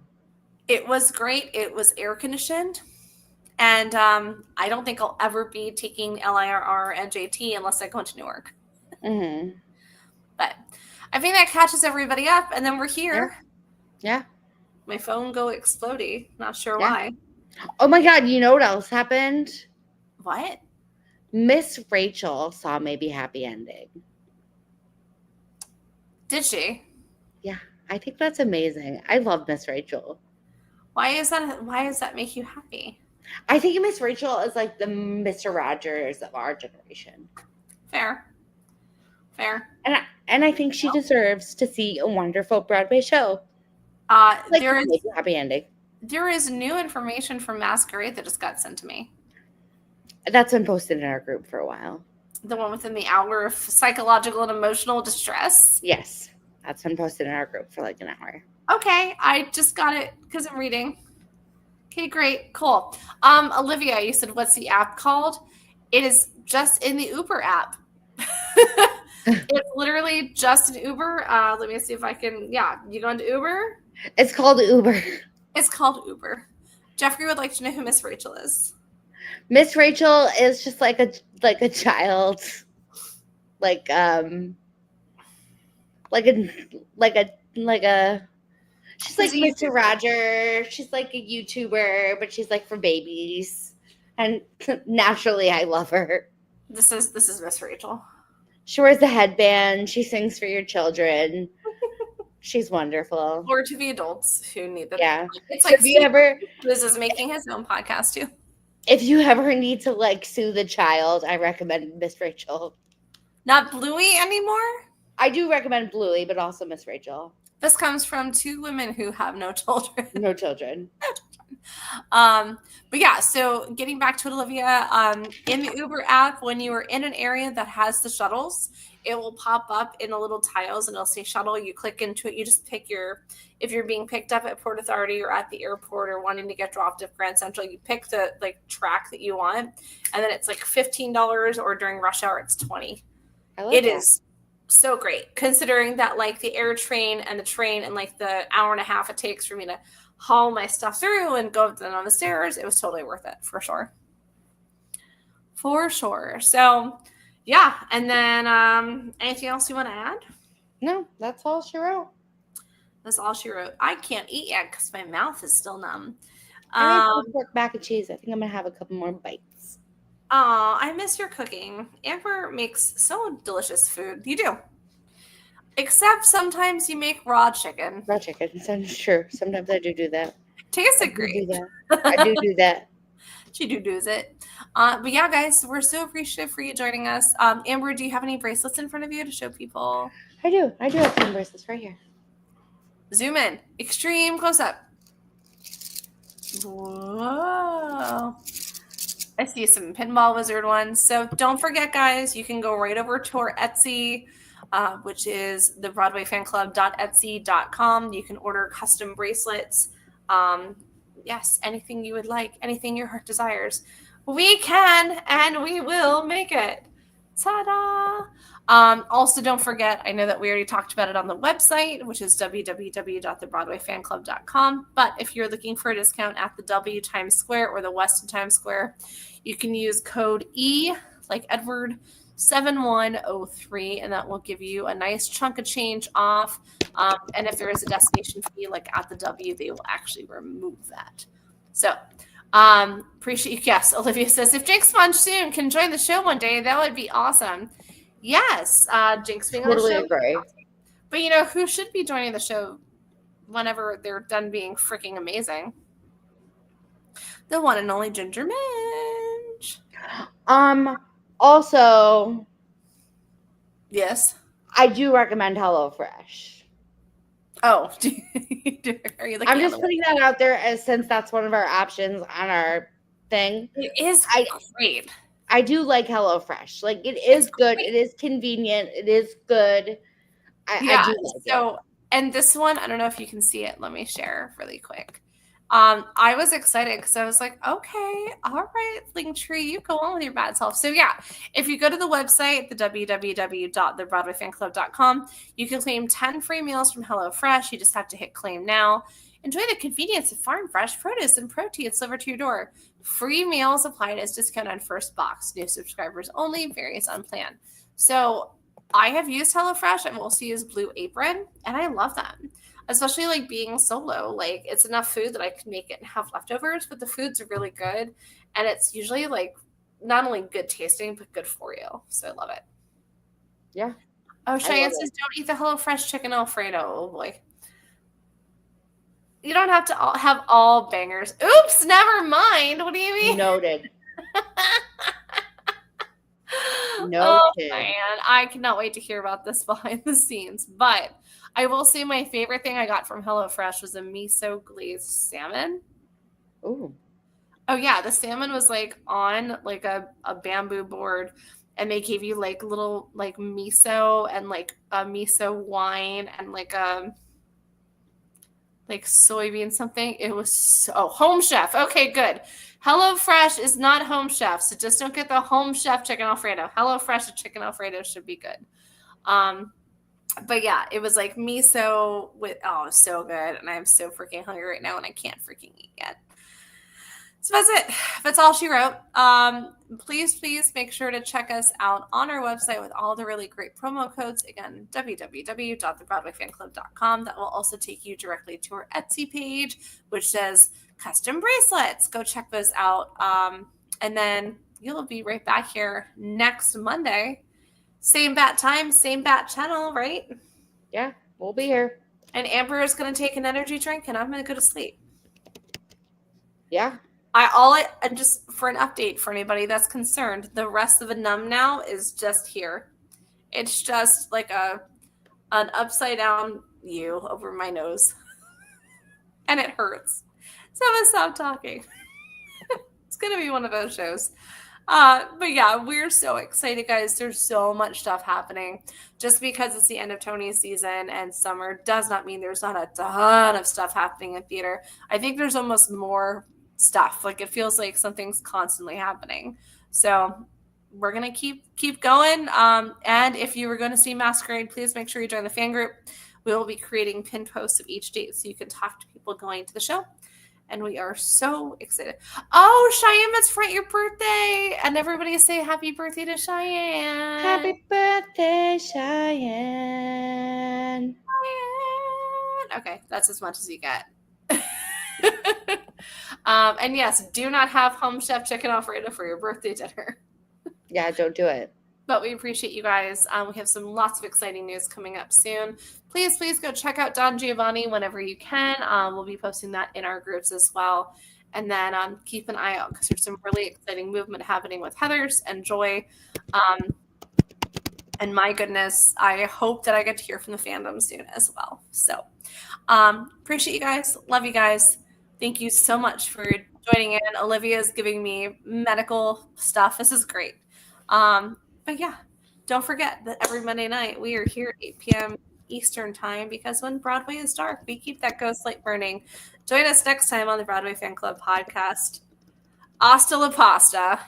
Speaker 1: It was great. It was air conditioned. And I don't think I'll ever be taking LIRR and JT unless I go into Newark.
Speaker 2: Mm-hmm.
Speaker 1: But I think that catches everybody up, and then we're here.
Speaker 2: Yeah.
Speaker 1: My phone go explodey. Not sure why.
Speaker 2: Oh my God! You know what else happened?
Speaker 1: What?
Speaker 2: Miss Rachel saw Maybe Happy Ending.
Speaker 1: Did she?
Speaker 2: Yeah, I think that's amazing. I love Miss Rachel.
Speaker 1: Why does that make you happy?
Speaker 2: I think Miss Rachel is like the Mr. Rogers of our generation.
Speaker 1: Fair.
Speaker 2: And I think she deserves to see a wonderful Broadway show.
Speaker 1: There is
Speaker 2: a happy ending.
Speaker 1: There is new information from Masquerade that just got sent to me.
Speaker 2: That's been posted in our group for a while.
Speaker 1: The one within the hour of psychological and emotional distress?
Speaker 2: Yes. That's been posted in our group for like an hour.
Speaker 1: Okay. I just got it because I'm reading. Okay, great. Cool. Olivia, you said, what's the app called? It is just in the Uber app. It's literally just an Uber. Let me see if I can. Yeah, you go into Uber?
Speaker 2: It's called Uber.
Speaker 1: It's called Uber. Jeffrey would like to know who Miss Rachel is.
Speaker 2: Miss Rachel is just like a child, like she's like Mr. Roger. She's like a YouTuber, but she's like for babies, and naturally, I love her.
Speaker 1: This is Miss Rachel.
Speaker 2: She wears the headband. She sings for your children. She's wonderful.
Speaker 1: Or to the adults who need that.
Speaker 2: Yeah.
Speaker 1: It's like,
Speaker 2: if you ever,
Speaker 1: this is making his own podcast too.
Speaker 2: If you ever need to like soothe a child, I recommend Miss Rachel.
Speaker 1: Not Bluey anymore?
Speaker 2: I do recommend Bluey, but also Miss Rachel.
Speaker 1: This comes from two women who have no children.
Speaker 2: No children.
Speaker 1: But yeah, so getting back to it, Olivia, in the Uber app, when you are in an area that has the shuttles, it will pop up in the little tiles and it'll say shuttle. You click into it. You just pick if you're being picked up at Port Authority or at the airport or wanting to get dropped at Grand Central, you pick the like track that you want. And then it's like $15 or during rush hour, it's $20. It is so great considering that like the air train and the train and like the hour and a half it takes for me to haul my stuff through and go up on the stairs. It was totally worth it for sure. For sure. So yeah. And then anything else you want to add?
Speaker 2: No, that's all she wrote.
Speaker 1: That's all she wrote. I can't eat yet because my mouth is still numb.
Speaker 2: I need pork mac and cheese. I think I'm gonna have a couple more bites.
Speaker 1: Oh, I miss your cooking. Amber makes so delicious food. You do. Except sometimes you make raw chicken.
Speaker 2: Raw chicken. That's true. Sometimes I do that.
Speaker 1: Tastes great.
Speaker 2: I do that.
Speaker 1: She does it. But yeah, guys, we're so appreciative for you joining us. Amber, do you have any bracelets in front of you to show people?
Speaker 2: I do. I do have some bracelets right here.
Speaker 1: Zoom in. Extreme close up. Whoa. I see some Pinball Wizard ones. So don't forget, guys, you can go right over to our Etsy, which is the BroadwayFanClub.etsy.com. You can order custom bracelets. Yes, anything you would like, anything your heart desires. We can and we will make it. Ta-da! Also, don't forget, I know that we already talked about it on the website, which is www.thebroadwayfanclub.com. But if you're looking for a discount at the W Times Square or the West in Times Square, you can use code E, like Edward, 7103, and that will give you a nice chunk of change off. And if there is a destination fee, like at the W, they will actually remove that. So, appreciate you. Yes, Olivia says, if Jinx Monsoon can join the show one day, that would be awesome. Yes, Jinx being on the show.
Speaker 2: Agree.
Speaker 1: But you know who should be joining the show whenever they're done being freaking amazing? The one and only Ginger Minge.
Speaker 2: Also,
Speaker 1: yes,
Speaker 2: I do recommend HelloFresh.
Speaker 1: Oh, are you
Speaker 2: I'm just putting that out there since that's one of our options on our thing.
Speaker 1: It is great.
Speaker 2: I do like HelloFresh. Like it is good. It is convenient. It is good. I do like it.
Speaker 1: And this one, I don't know if you can see it. Let me share really quick. I was excited because I was like, okay, all right, Linktree, you go on with your bad self. So yeah, if you go to the website, the www.thebroadwayfanclub.com, you can claim 10 free meals from HelloFresh. You just have to hit claim now. Enjoy the convenience of farm fresh produce and proteins delivered to your door. Free meals applied as discount on first box. New subscribers only, varies on plan. So I have used HelloFresh. I've also used Blue Apron, and I love them. Especially like being solo, like it's enough food that I can make it and have leftovers, but the foods are really good. And it's usually like not only good tasting, but good for you. So I love it.
Speaker 2: Yeah.
Speaker 1: Oh, Cheyenne says don't eat the HelloFresh chicken Alfredo. Oh boy. You don't have to have all bangers. Oops, never mind. What do you mean?
Speaker 2: Noted.
Speaker 1: Oh man, I cannot wait to hear about this behind the scenes. But I will say my favorite thing I got from HelloFresh was a miso glazed salmon.
Speaker 2: Ooh.
Speaker 1: Oh yeah, the salmon was like on like a bamboo board, and they gave you like little like miso and like a miso wine and like soybean something. It was so Home Chef. Okay, good. HelloFresh is not Home Chef, so just don't get the Home Chef chicken Alfredo. HelloFresh chicken Alfredo should be good. But yeah, it was like miso with so good, and I'm so freaking hungry right now, and I can't freaking eat yet. So that's it. That's all she wrote. Please make sure to check us out on our website with all the really great promo codes. Again, www.thebroadwayfanclub.com. That will also take you directly to our Etsy page, which says custom bracelets. Go check those out. And then you'll be right back here next Monday. Same bat time, same bat channel, right?
Speaker 2: Yeah, we'll be here.
Speaker 1: And Amber is going to take an energy drink, and I'm going to go to sleep.
Speaker 2: Yeah.
Speaker 1: And just for an update for anybody that's concerned, the rest of the numb now is just here. It's just like an upside down U over my nose. And it hurts. So I'm going to stop talking. It's going to be one of those shows. But yeah, we're so excited, guys. There's so much stuff happening. Just because it's the end of Tony's season and summer does not mean there's not a ton of stuff happening in theater. I think there's almost more stuff. Like it feels like something's constantly happening. So we're gonna keep going. And if you were going to see Masquerade, please make sure you join the fan group. We will be creating pin posts of each date so you can talk to people going to the show. And we are so excited. Oh, Cheyenne, it's right, your birthday. And everybody say happy birthday to Cheyenne.
Speaker 2: Happy birthday, Cheyenne.
Speaker 1: Okay, that's as much as you get. And yes, do not have Home Chef chicken Alfredo for your birthday dinner.
Speaker 2: Yeah, don't do it.
Speaker 1: But we appreciate you guys. We have lots of exciting news coming up soon. Please go check out Don Giovanni whenever you can. We'll be posting that in our groups as well. And then keep an eye out because there's some really exciting movement happening with Heathers and Joy. And my goodness, I hope that I get to hear from the fandom soon as well. So appreciate you guys. Love you guys. Thank you so much for joining in. Olivia's giving me medical stuff. This is great. But yeah, don't forget that every Monday night we are here at 8 p.m. Eastern time because when Broadway is dark, we keep that ghost light burning. Join us next time on the Broadway Fan Club podcast. Hasta la pasta.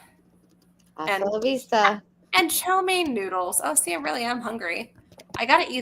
Speaker 2: Hasta la vista.
Speaker 1: And chow mein noodles. Oh, see, I really am hungry. I got to eat